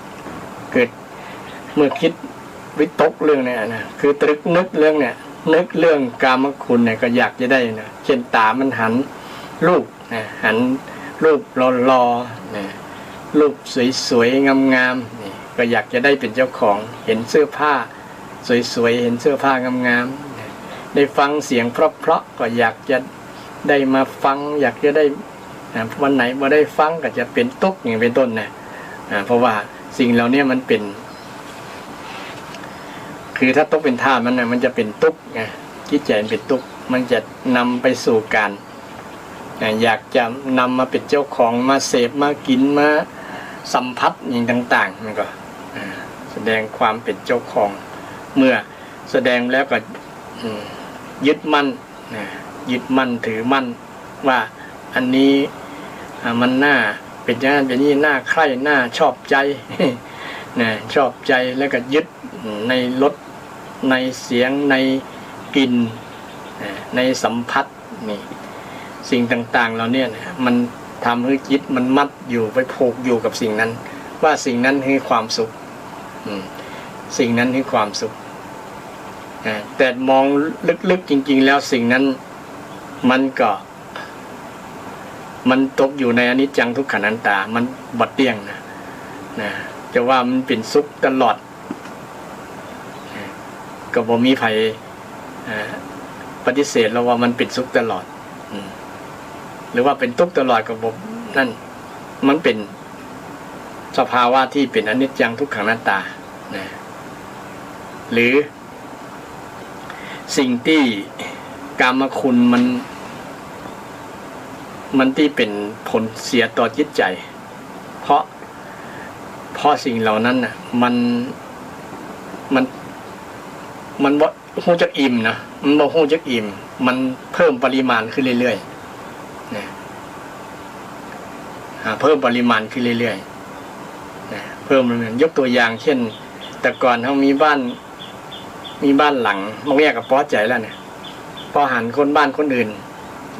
S1: เกิดเมื่อคิดวิตกเรื่องเนี่ยนะคือตรึกนึกเรื่องเนี่ยนึกเรื่องกามคุณเนี่ยก็อยากจะได้นะเช่นตามันหันรูปนะหันรูปรอๆนะรูปสวยๆงามๆนี่ก็อยากจะได้เป็นเจ้าของเห็นเสื้อผ้าสวยๆเห็นเสื้อผ้างามๆได้ฟังเสียงเพราะๆก็อยากจะได้มาฟังอยากจะได้วันไหนมาได้ฟังก็จะเป็นทุกข์อย่างเป็นต้นนะเพราะว่าสิ่งเหล่านี้มันเป็น คือถ้าตกเป็นทาสมันนะมันจะเป็นทุกข์ไงจิตใจมันเป็นทุกข์มันจะนำไปสู่การอยากจะนำมาเป็นเจ้าของมาเสพมากินมาสัมผัสอย่างต่างๆมันก็แสดงความเป็นเจ้าของเมื่อแสดงแล้วก็ยึดมั่นยึดมั่นถือมั่นว่าอันนี้มันน่าเป็นอย่างนั้นเป็นนี่น่าใคร่น่าชอบใจชอบใจแล้วก็ยึดในรสในเสียงในกลิ่นในสัมผัสนี่สิ่งต่างๆเราเนี่ยมันทำให้จิตมันมัดอยู่ไปผูกอยู่กับสิ่งนั้นว่าสิ่งนั้นคือความสุขสิ่งนั้นคือความสุขแต่มองลึกๆจริงๆแล้วสิ่งนั้นมันตกอยู่ในอนิจจังทุกขังอนัตตามันบัดเดี้ยงนะจะว่ามันเป็นสุขตลอดก็บ่มีใครปฏิเสธแล้วว่ามันเป็นสุขตลอดหรือว่าเป็นทุกข์ตลอดก็บ่นั่นมันเป็นสภาวะที่เป็นอนิจจังทุกขังอนัตตานะหรือสิ่งที่กามคุณมันที่เป็นผลเสียต่อจิตใจเพราะสิ่งเหล่านั้นน่ะมันบ่ฮู้จักอิ่มนะมันบ่ฮู้จักอิ่มมันเพิ่มปริมาณขึ้นเรื่อยๆนะเพิ่มปริมาณขึ้นเรื่อยๆนะเพิ่มยกตัวอย่างเช่นแต่ก่อนเฮามีบ้านหลังบางแยกก็พอใจแล้วเนี่ยพอหันคนบ้านคนอื่น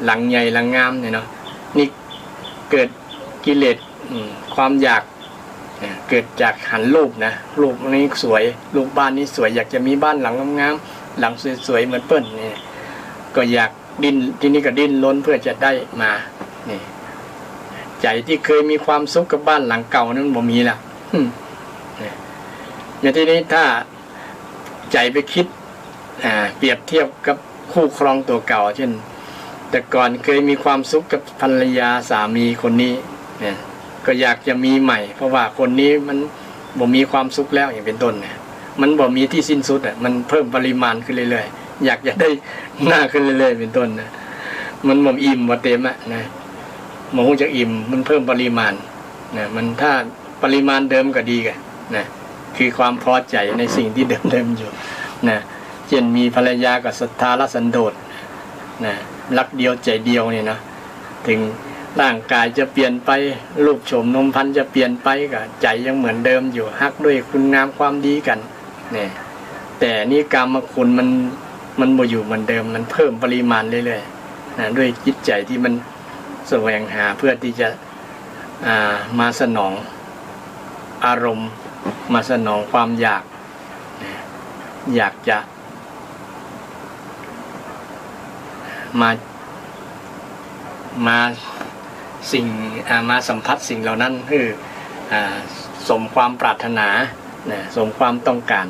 S1: หลังใหญ่หลังงามเนี่ยเนาะนี่เกิดกิเลสความอยากเกิดจากหันรูปนะรูปนี้สวยรูปบ้านนี้สวยอยากจะมีบ้านหลังงามๆหลังสวยๆเหมือนเปิ้ลนี่ก็อยากดิ้นที่นี่ก็ดิ้นล้นเพื่อจะได้มานี่ใจที่เคยมีความสุขกับบ้านหลังเก่านั้นบ่มีแล้วอย่างที่นี้ถ้าใจไปคิดเปรียบเทียบกับคู่ครองตัวเก่าเช่นแต่ก่อนเคยมีความสุขกับภรรยาสามีคนนี้เนี่ยก็อยากจะมีใหม่เพราะว่าคนนี้มันบ่มีความสุขแล้วอย่างเป็นต้นเนี่ยมันบ่มีที่สิ้นสุดมันเพิ่มปริมาณขึ้นเรื่อยๆอยากจะได้หน้าขึ้นเรื่อยๆเป็นต้นนะมันบ่อิ่มบ่เต็มนะบ่ฮู้จักอิ่มมันเพิ่มปริมาณนะมันถ้าปริมาณเดิมก็ดีกันนะคือความพอใจในสิ่งที่เดิมๆอยู่นะเช่นมีภรรยากับศรัทธาและสันโดษนะรักเดียวใจเดียวนี่นะถึงร่างกายจะเปลี่ยนไปรูปโฉมนมพันธุ์จะเปลี่ยนไปก็ใจยังเหมือนเดิมอยู่ฮักด้วยคุณงามความดีกันเนี่ยแต่นี่กามคุณมันบ่อยู่เหมือนเดิมมันเพิ่มปริมาณเรื่อยๆนะด้วยจิตใจที่มันแสวงหาเพื่อที่จะมาสนองอารมณ์มาสนองความอยากอยากจะมาสิ่งมาสัมผัสสิ่งเหล่านั้นคือสมความปรารถนาสมความต้องการ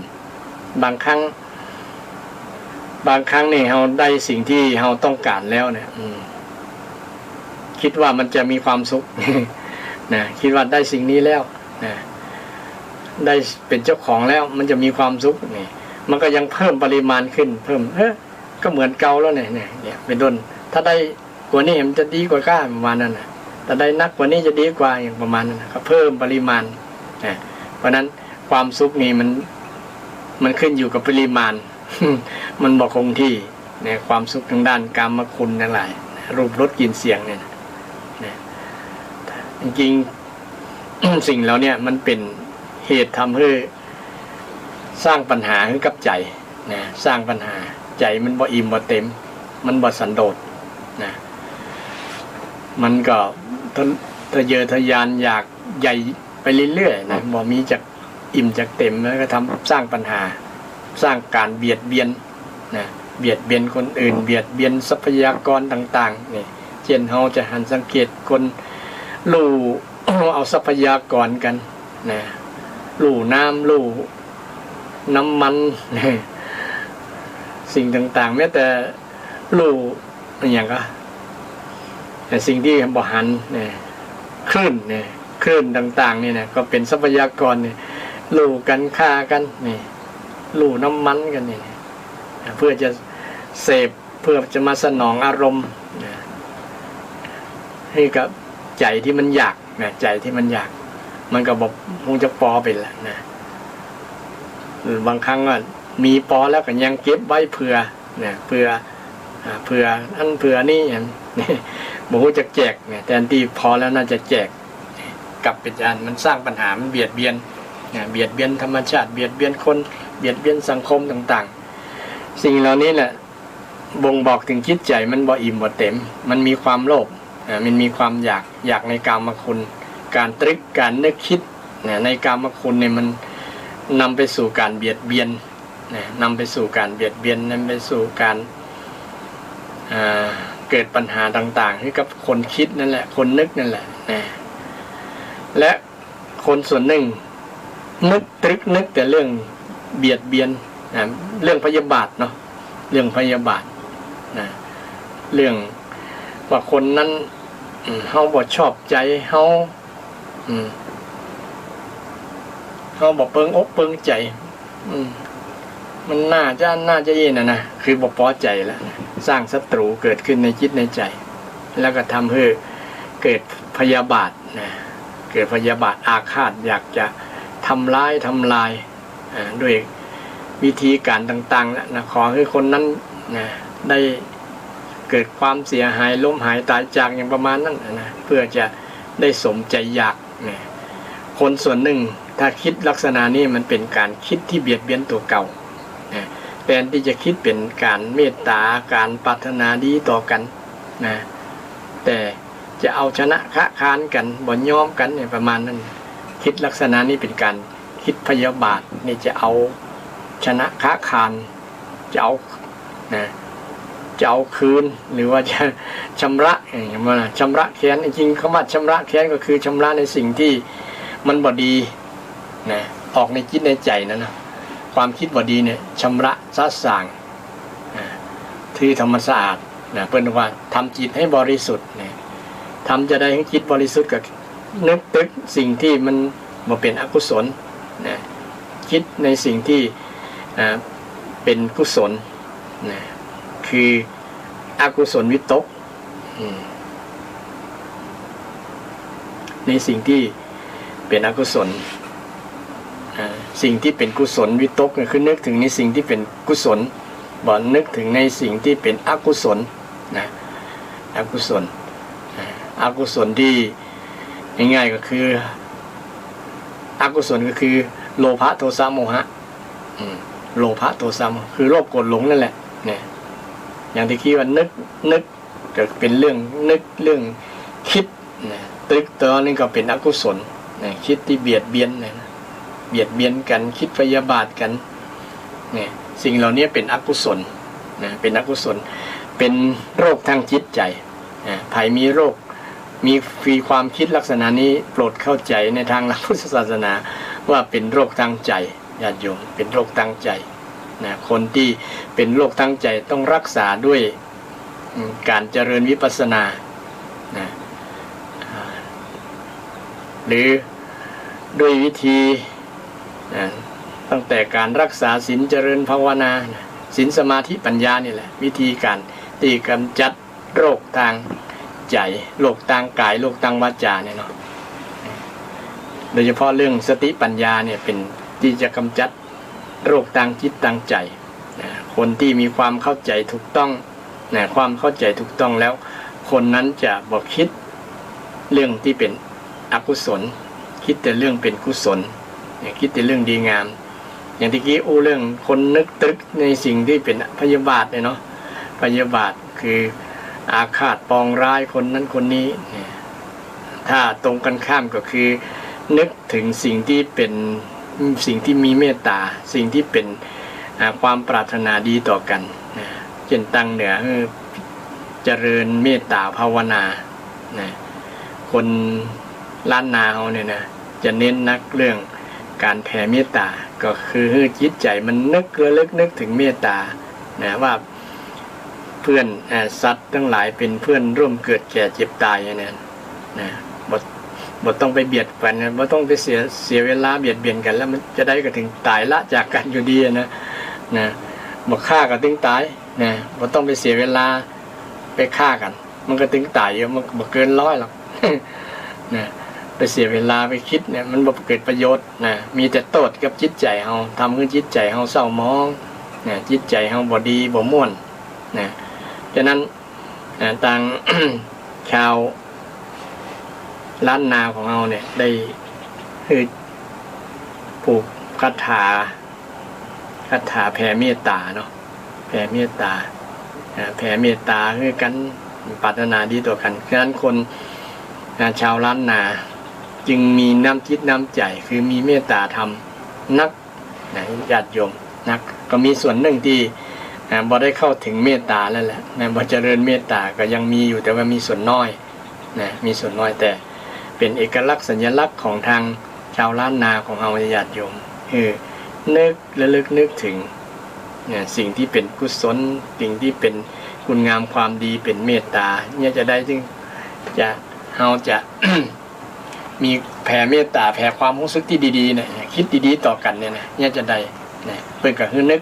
S1: บางครั้งนี่เราได้สิ่งที่เราต้องการแล้วเนี่ยคิดว่ามันจะมีความสุขนะคิดว่าได้สิ่งนี้แล้วนะได้เป็นเจ้าของแล้วมันจะมีความสุขนี่มันก็ยังเพิ่มปริมาณขึ้นเพิ่มก็เหมือนเก่าแล้วเนี่ยเป็นต้นถ้าได้กว่านี้มันจะดีกว่าก้าประมาณนั้นนะถ้าได้นักกว่านี้จะดีกว่าอย่างประมาณนั้นก็เพิ่มปริมาณนะเพราะนั้นความสุขนี่มันขึ้นอยู่กับปริมาณ มันบอกคงที่เนี่ยความสุขทางด้านกามคุณทั้งหลายรูปรสกลิ่นเสียงเนี่ยจริงๆ สิ่งเหล่านี้มันเป็นเหตุทำให้สร้างปัญหาให้กับใจนะสร้างปัญหาใจมันบ่อิ่มบ่เต็มมันบ่สันโดษนะมันก็ทะเยอทะยานอยากใหญ่ไปเรื่อยๆนะบ่มีจากอิ่มจากเต็มแล้วก็ทำสร้างปัญหาสร้างการเบียดเบียนนะเบียดเบียนคนอื่นเบียดเบียนทรัพยากรต่างๆนี่เช่นเราจะหันสังเกตคนลู่เอาทรัพยากรกันนะลู่น้ำลู่น้ำมันสิ่งต่างๆแม้แต่ลู่อย่างก็แต่สิ่งที่บ่หันเนี่ยคลื่นต่างๆนี่นะก็เป็นทรัพยากรเนี่ยลู่กันฆ่ากันนี่ ลู่น้ำมันกันนี่เพื่อจะเสพเพื่อจะมาสนองอารมณ์ให้กับใจที่มันอยากนะใจที่มันอยากมันก็บอกคงจะปอไปแหละนะบางครั้งก็มีปอแล้วก็ยังเก็บไว้เผื่อนะเผื่ออันเผื่อนี่อย่างนี้บอกว่าจะแจกเนี่ยแทนที่พอแล้วน่าจะแจกกับเป็นอันมันสร้างปัญหามันเบียดเบียนเบียดเบียนธรรมชาติเบียดเบียนคนเบียดเบียนสังคมต่างๆสิ่งเหล่านี้แหละบ่งบอกถึงจิตใจมันบ่อิ่มบ่เต็มมันมีความโลภมันมีความอยากในกามคุณการตรึกการนึกคิดในกามคุณเนี่ยมันนำไปสู่การเบียดเบียนนำไปสู่การเบียดเบียนนำไปสู่การเกิดปัญหาต่างๆให้กับคนคิดนั่นแหละคนนึกนั่นแหละและคนส่วนหนึ่งนึกตรึกนึกแต่เรื่องเบียดเบียนเรื่องพยาบาทเนาะเรื่องพยาบาทเรื่องว่าคนนั้นเฮาบ่ชอบใจเฮาบ่เปิงอกเปิงใจมันน่าจะยินนะคือบ่พอใจแล้วสร้างศัตรูเกิดขึ้นในจิตในใจแล้วก็ทำให้เกิดพยาบาทเกิดพยาบาทอาฆาตอยากจะทำลายด้วยวิธีการต่างๆนะขอให้คนนั้นได้เกิดความเสียหายล้มหายตายจากอย่างประมาณนั้นนะเพื่อจะได้สมใจอยากคนส่วนหนึ่งถ้าคิดลักษณะนี้มันเป็นการคิดที่เบียดเบียนตัวเก่าแทนที่จะคิดเป็นการเมตตาการปรารถนาดีต่อกันนะแต่จะเอาชนะค้าคานกันบ่ยอมกันเนี่ยประมาณนั้นคิดลักษณะนี้เป็นการคิดพยาบาทนี่จะเอาชนะค้าคานจะเอาคืนหรือว่าจะชำระอย่างว่าชำระแค้นจริงๆคำว่าชำระแค้นก็คือชำระในสิ่งที่มันบ่ดีนะออกในจิตในใจนะความคิดบ่ดีเนี่ยชำระซะสางที่ธรรมสะอาดนะเพิ่นว่าทำจิตให้บริสุทธิ์นะทำจะได้ให้จิตบริสุทธิ์กับนึกตึกสิ่งที่มันบ่เป็นอกุศลนะคิดในสิ่งที่เป็นกุศลนะคืออกุศลวิตกในสิ่งที่เป็นอกุศลสิ่งที่เป็นกุศลวิตกคือนึกถึงในสิ่งที่เป็นกุศลบ่นึกถึงในสิ่งที่เป็นอกุศลนะอกุศลที่ง่ายๆก็คืออกุศลก็คือโลภะโทสะโมหะโลภะโทสะคือโลภโกรธหลงนั่นแหละเนี่ยอย่างที่คิดว่านึกก็เป็นเรื่องนึกเรื่องคิดนะตรึกตัวนึงก็เป็นอกุศลนะคิดที่เบียดเบียนนะเบียดเบียนกันคิดพยาบาทกันเนี่ยสิ่งเหล่านี้เป็นอกุศลนะเป็นอกุศลเป็นโรคทางจิตใจใครมีโรคมีความคิดลักษณะนี้โปรดเข้าใจในทางหลักพุทธศาสนาว่าเป็นโรคทางใจญาติโยมเป็นโรคทางใจนะคนที่เป็นโรคทางใจต้องรักษาด้วยการเจริญวิปัสสนานะหรือด้วยวิธีตั้งแต่การรักษาศีลเจริญภาวนาศีลสมาธิปัญญานี่แหละวิธีการที่กำจัดโรคทางใจโรคทางกายโรคทางวาจาเนี่ยเนาะโดยเฉพาะเรื่องสติปัญญาเนี่ยเป็นที่จะกำจัดโรคทางจิตทางใจคนที่มีความเข้าใจถูกต้องความเข้าใจถูกต้องแล้วคนนั้นจะบอกคิดเรื่องที่เป็นอกุศลคิดแต่เรื่องเป็นกุศลคิดแต่เรื่องดีงามอย่างที่กี้เรื่องคนนึกตรึกในสิ่งที่เป็นพยาบาทเนาะพยาบาทคืออาฆาตปองร้ายคนนั้นคนนี้ถ้าตรงกันข้ามก็คือนึกถึงสิ่งที่เป็นสิ่งที่มีเมตตาสิ่งที่เป็นความปรารถนาดีต่อกันเช่นตั้งเหนือเจริญเมตตาภาวนาคนล้านนาเขาเนี่ยนะจะเน้นนักเรื่องการแผ่เมตตาก็คือจิตใจมันนึกระลึกนึกถึงเมตตาว่าเพื่อนสัตว์ทั้งหลายเป็นเพื่อนร่วมเกิดแก่เจ็บตายเนี่ยนะ บ่ต้องไปเบียดกันบ่ต้องไปเสียเวลาเบียดเบียนกันแล้วมันจะได้ก็ถึงตายละจากกันอยู่ดีนะบ่ฆ่าก็ถึงตายนะบ่ต้องไปเสียเวลาไปฆ่ากันมันก็ถึงตายอยู่มันบ่เกิน100หรอกนะไปเสียเวลาไปคิดเนี่ยมันบ่เกิดประโยชน์นะมีแต่โทษกับจิตใจเฮาทำให้จิตใจเฮาเศร้าหมองนะจิตใจเฮาบ่ดีบ่ม่วนนะฉะนั้นต่าง ชาวล้านนาของเราเนี่ยได้คือปลูกคาถาแผ่เมตตาเนาะแผ่เมตตาแผ่เมตตาคือกันปรารถนาดีต่อกันฉะนั้นคนชาวล้านนาจึงมีน้ำจิตน้ำใจคือมีเมตตาธรรมนักญาติโยมนักก็มีส่วนหนึ่งที่บ่ได้เข้าถึงเมตตาแล้วแหละบ่เจริญเมตตาก็ยังมีอยู่แต่ว่ามีส่วนน้อยมีส่วนน้อยแต่เป็นเอกลักษณ์สัญลักษณ์ของทางชาวล้านนาของเราญาติโยมคือนึกระลึกนึกถึงสิ่งที่เป็นกุศลสิ่งที่เป็นคุณงามความดีเป็นเมตตาเนี่ยจะได้จึงเราจะ มีแผ่เมตตาแผ่ความรู้สึกที่ดีๆเนี่ยคิดดีๆต่อกันเนี่ยจะได้เพิ่นก็คือนึก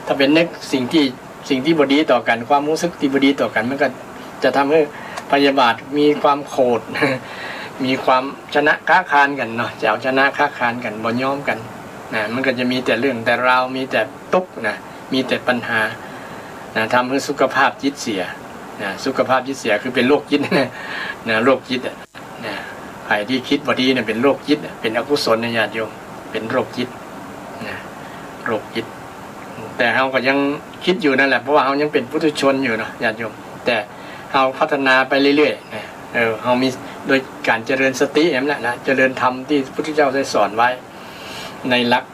S1: ถ้าเป็นนึกสิ่งที่บ่ดีต่อกันความรู้สึกที่บ่ดีต่อกันมันก็จะทำให้พยาบาทมีความโกรธ มีความชนะค้าคานกันเนาะจะเอาชนะค้าคานกันบ่ยอมกันมันก็จะมีแต่เรื่องแต่ราวมีแต่ทุกข์มีแต่ปัญหาทำให้สุขภาพจิตเสียสุขภาพจิตเสียคือเป็นโรคจิตโรคจิตใครที่คิดบ่ดีเป็นโรคจิตเป็นอกุศลญาติโยมเป็นโรคจิตโรคจิตแต่เราก็ยังคิดอยู่นั่นแหละเพราะว่าเรายังเป็นปุถุชนอยู่เนาะญาติโยมแต่เราพัฒนาไปเรื่อยๆเรามีโดยการเจริญสตินั่นแหละเจริญธรรมที่พระพุทธเจ้าได้สอนไว้ในหลัก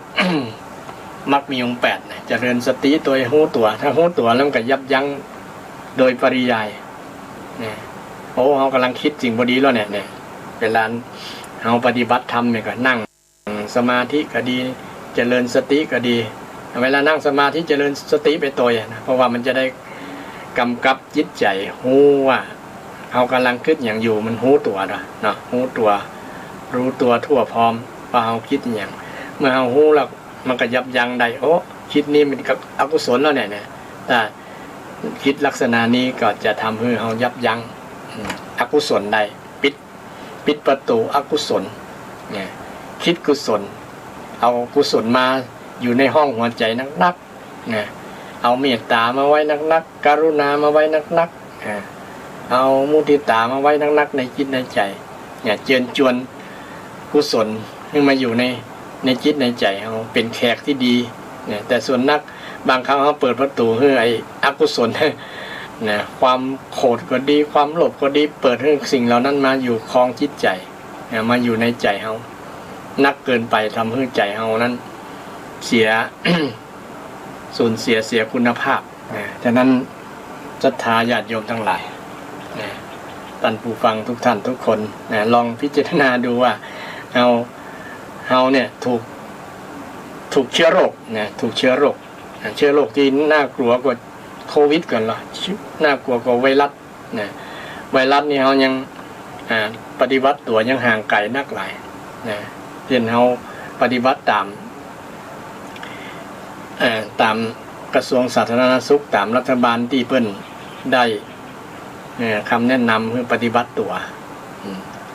S1: มรรคมีองค์8เจริญสติตัวหูตัวถ้าหูตัวแล้วมันก็ยับยั้งโดยปริยายเรากำลังคิดสิ่งบ่ดีแล้วเนี่ยเวลาเราปฏิบัติธรรมเนี่ยก็นั่งสมาธิก็ดีเจริญสติก็ดีเวลานั่งสมาธิเจริญสติไปตัวเพราะว่ามันจะได้กำกับจิตใจหูว่าเรากำลังคิดอย่างอยู่มันหูตัวเนาะหูตัวรู้ตัวทั่วพร้อมว่าเราคิดอย่างเมื่อเราหูแล้วมันก็ยับยั้งได้คิดนี้มันกับอกุศลแล้วเนี่ยแต่คิดลักษณะนี้ก็จะทำให้เรายับยั้งอกุศลได้ปิดประตูอกุศลเนี่ยคิดกุศลเอากุศลมาอยู่ในห้องหัวใจนักเนี่ยเอาเมตตามาไว้นักกรุณามาไว้นักเอามุทิตามาไว้นักในจิตในใจเนี่ยเชิญชวนกุศลให้มาอยู่ในจิตในใจเราเป็นแขกที่ดีเนี่ยแต่ส่วนนักบางครั้งเขาเปิดประตูให้ไอ้อกุศลเนี่ยความโกรธก็ดีความโลภก็ดีเปิดให้สิ่งเหล่านั้นมาอยู่ครองจิตใจเนี่ยมาอยู่ในใจเรานักเกินไปทำให้ใจเรานั้นเสีย สูญเสียคุณภาพฉะนั้นศรัทธาญาติโยมทั้งหลายท่านผู้ฟังทุกท่านทุกคนลองพิจารณาดูว่าเฮาเนี่ยถูกเชื้อโรคถูกเชื้อโรคที่น่ากลัวกว่าโควิดก่อนเหรอน่ากลัวกว่าไวรัสไวรัสนี่เฮายังปฏิบัติตัวยังห่างไกลนักหลายเช่นเฮาปฏิบัติตามกระทรวงสาธารณสุขตามรัฐบาลที่เพิ่นได้คำแนะนำเพื่อปฏิบัติตัว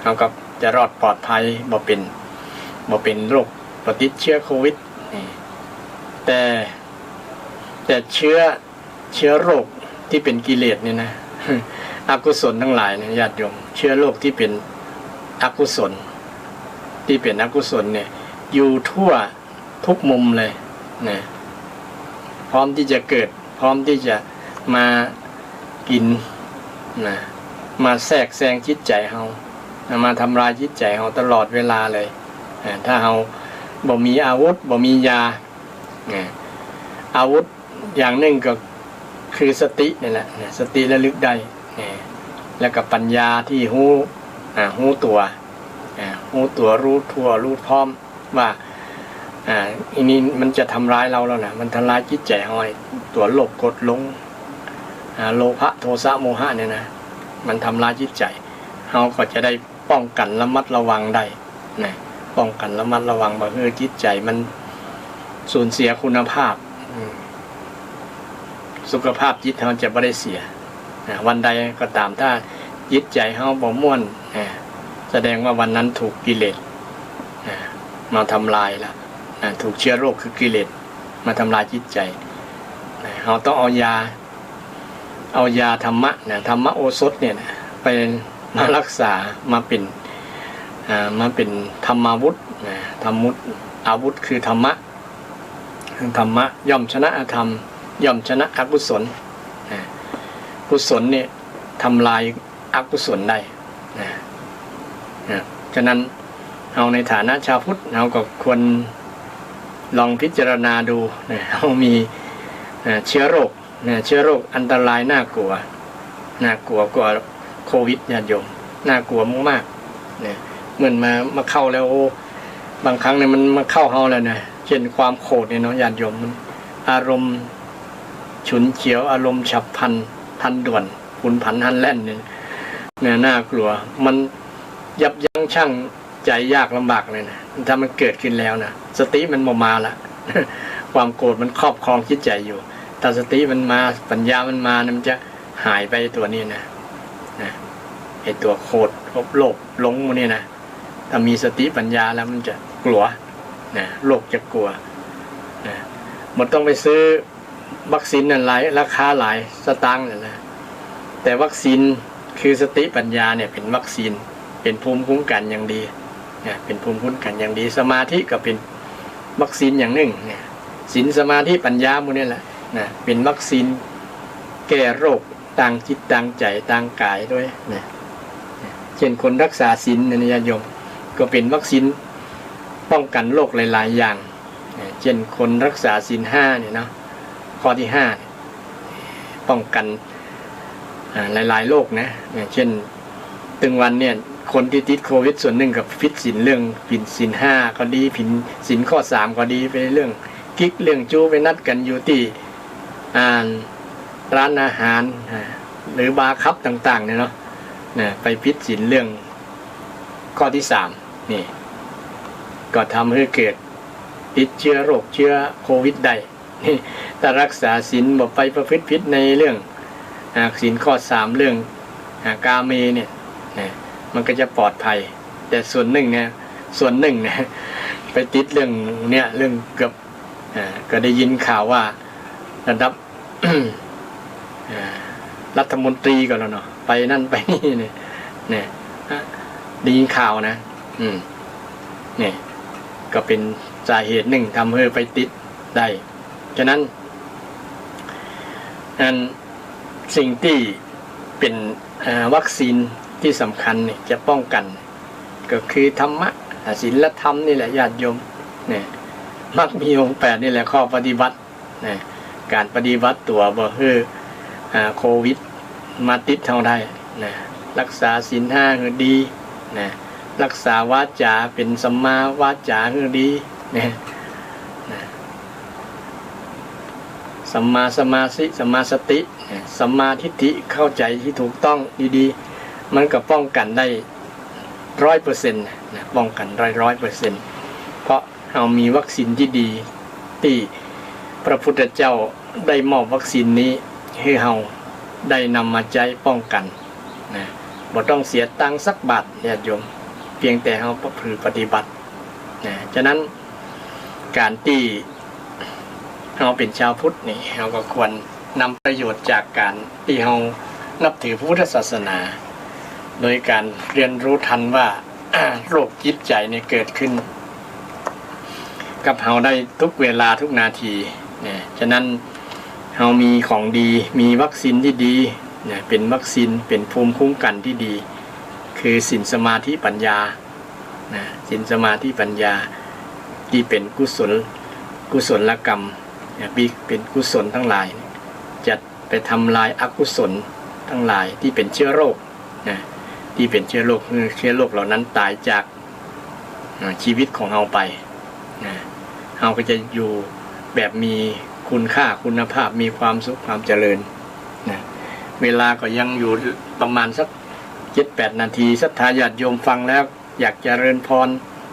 S1: เขาก็จะรอดปลอดภัยบ่เป็นโรคปฏิเชื้อโควิดแต่เชื้อโรคที่เป็นกิเลสนี่นะอกุศลทั้งหลายเนี่ยญาติโยมเชื้อโรคที่เป็นอกุศลเนี่ยอยู่ทั่วทุกมุมเลยนะพร้อมที่จะเกิดพร้อมที่จะมากินมาแทรกแซงจิตใจเฮามาทำลายจิตใจเฮาตลอดเวลาเลยถ้าเฮาบ่มีอาวุธบ่มียาอาวุธอย่างหนึ่งก็คือสตินี่แหละสติระลึกได้แล้วก็ปัญญาที่รู้ตัวรู้ทั่วรู้พร้อมว่าอันนี้มันจะทำร้ายเราแล้วนะมันทำร้ายจิตใจเฮาตัวโลภโกรธหลงโลภะโทสะโมหะเนี่ยนะมันทำร้ายจิตใจเฮาก็จะได้ ป้องกันระมัดระวังได้นะป้องกันระมัดระวังบ่ให้จิตใจมันสูญเสียคุณภาพสุขภาพจิตเราจะไม่ได้เสียวันใดก็ตามถ้าจิตใจเราบ่ม่วนแสดงว่าวันนั้นถูกกิเลสมาทำลายละถูกเชื้อโรคคือกิเลสมาทำลายจิตใจเราต้องเอายาธรรมะธรรมโอสถเนี่ยไปมารักษามาเป็นธรรมาวุธธรรมุธอาวุธคือธรรมะย่อมชนะอธรรมย่อมชนะอกุศลกุศลเนี่ยทำลายอกุศลได้ฉะนั้นเราในฐานะชาวพุทธเราก็ควรลองพิจารณาดูเรามีเชื้อโรคอันตรายน่ากลัวกว่าโควิดญาติโยมน่ากลัวมากๆเนี่ยเหมือนมาเข้าแล้วบางครั้งเนี่ยมันมาเข้าเฮาแล้วนะเช่นความโกรธเนี่ยเนาะญาติโยมมันอารมณ์ฉุนเฉียวอารมณ์ฉับพลันทันด่วนหุนผันหันแล่นเนี่ยน่ากลัวมันยับยั้งชั่งใจยากลำบากเลยนะถ้ามันเกิดขึ้นแล้วนะสติมันมาละ ความโกรธมันครอบครองจิตใจอยู่ถ้าสติมันมาปัญญามันมามันจะหายไปตัวนี้นะไอตัวโกรธโลภหลงมันนี่นะถ้ามีสติปัญญาแล้วมันจะกลัวโลกจะกลัวมันต้องไปซื้อวัคซีนหลายราคาหลายสตางค์เลยนะแต่วัคซีนคือสติปัญญาเนี่ยเป็นวัคซีนเป็นภูมิคุ้มกันอย่างดีเป็นภูมิคุ้มกันอย่างดีสมาธิก็เป็นวัคซีนอย่างหนึ่งศีลสมาธิปัญญาพวกนี้แหละเป็นวัคซีนแก้โรคต่างจิตต่างใจต่างกายด้วยเช่นคนรักษาศีลในญาติโยมก็เป็นวัคซีนป้องกันโรคหลายๆอย่างเช่นคนรักษาศีล5เนี่ยเนาะข้อที่5ป้องกันหลายๆโรคนะเช่นตึงวันเนี่ยคนที่ติดโควิดส่วนหนึ่งกับผิดศีลเรื่องผิดศีล5ก็ดีผิดศีลข้อ3ก็ดีไปเรื่องกิ๊กเรื่องจู้ไปนัดกันอยู่ที่ร้านอาหารหรือบาร์คับต่างๆเนี่ยเนาะไปผิดศีลเรื่องข้อที่3นี่ก็ทำให้เกิดติดเชื้อโรคเชื้อโควิดได้ถ้ารักษาศีลบ่ไปประพฤติผิดในเรื่องศีลข้อ3เรื่องกาเมเนี่ยมันก็จะปลอดภัยแต่ส่วนหนึ่งไปติดเรื่องเนี่ยเรื่องเกือบก็ได้ยินข่าวว่าระดับ รัฐมนตรีก็แล้วเนาะไปนั่นไปนี่เนี่ยได้ยินข่าวนะเนี่ยก็เป็นสาเหตุหนึ่งทำให้ไปติดได้ฉะนั้นสิ่งที่เป็นวัคซีนที่สำคัญเนี่ยจะป้องกันก็คือธรรมะศีลธรรมนี่แหละญาติโยมเนี่ยมรรคมีองค์8นี่แหละข้อปฏิบัติการปฏิบัติตัวบ่ให้โควิดมาติดเท่าได้รักษาศีล5คือดีรักษาวาจาเป็นสัมมาวาจาคือดีสัมมาสมาธิสัมมาสติสัมมาทิฏฐิเข้าใจที่ถูกต้องดีๆมันก็ป้องกันได้ 100% ป้องกันได้ 100% เพราะเรามีวัคซีนที่ดีที่พระพุทธเจ้าได้มอบวัคซีนนี้ให้เราได้นำมาใช้ป้องกันบ่ต้องเสียตังค์สักบาทญาติโยมเพียงแต่เราปฏิบัติฉะนั้นการที่เราเป็นชาวพุทธนี่เราก็ควรนำประโยชน์จากการที่เรานับถือพุทธศาสนาโดยการเรียนรู้ทันว่า โรคจิตใจเนี่ยเกิดขึ้นกับเราได้ทุกเวลาทุกนาทีฉะนั้นเรามีของดีมีวัคซีนที่ดีเป็นวัคซีนเป็นภูมิคุ้มกันที่ดีคือศีลสมาธิปัญญาศีลสมาธิปัญญาที่เป็นกุศลกรรมเป็นกุศลทั้งหลายจะไปทำลายอกุศลทั้งหลายที่เป็นเชื้อโรคที่เป็นเชื้อโรคเหล่านั้นตายจากชีวิตของเราไปเราก็จะอยู่แบบมีคุณค่าคุณภาพมีความสุขความเจริญเวลาก็ยังอยู่ประมาณสัก 7-8 นาทีศรัทธาญาติโยมฟังแล้วอยากเจริญพร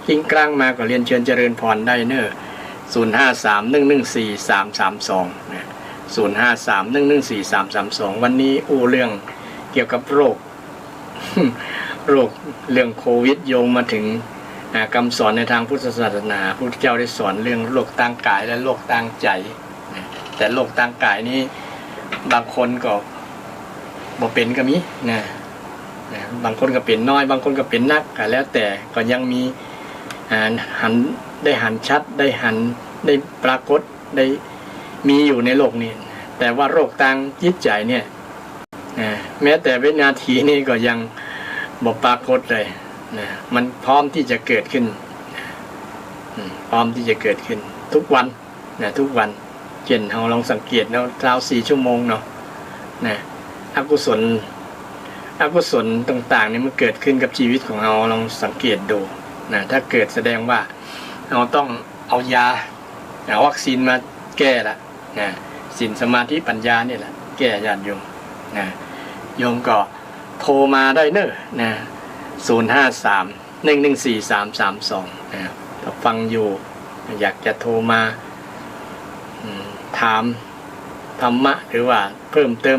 S1: กิ้งกลางมาก็เรียนเชิญเจริญพรได้เนอะ053-114-332นะ053-114-332วันนี้เรื่องเกี่ยวกับโรค เรื่องโควิดโยงมาถึงคำสอนในทางพุทธศาสนาพระพุทธเจ้าได้สอนเรื่องโรคทางกายและโรคทางใจแต่โรคทางกายนี้บางคนก็บ่เป็นก็มีนะบางคนก็เป็นน้อยบางคนก็เป็นนักก็แล้วแต่ก็ยังมีหันชัดได้ปรากฏได้มีอยู่ในโลกนี้แต่ว่าโรคทางจิตใจเนี่ยแม้แต่วินาทีนี้ก็ยังบ่ปรากฏเลยนะมันพร้อมที่จะเกิดขึ้นพร้อมที่จะเกิดขึ้นทุกวันนะทุกวันเช่นเราลองสังเกตแล้วราว4 ชั่วโมงเนาะนะอกุศลต่างๆนี่มันเกิดขึ้นกับชีวิตของเราลองสังเกตดูนะถ้าเกิดแสดงว่าเราต้องเอายาวัคซีนมาแก้ละนะศีลสมาธิปัญญานี่แหละแก้ญาติโยมนะโยมก็โทรมาได้เนอะนะ053-114-332นะถ้าฟังอยู่อยากจะโทรมาถามธรรมะหรือว่าเพิ่มเติม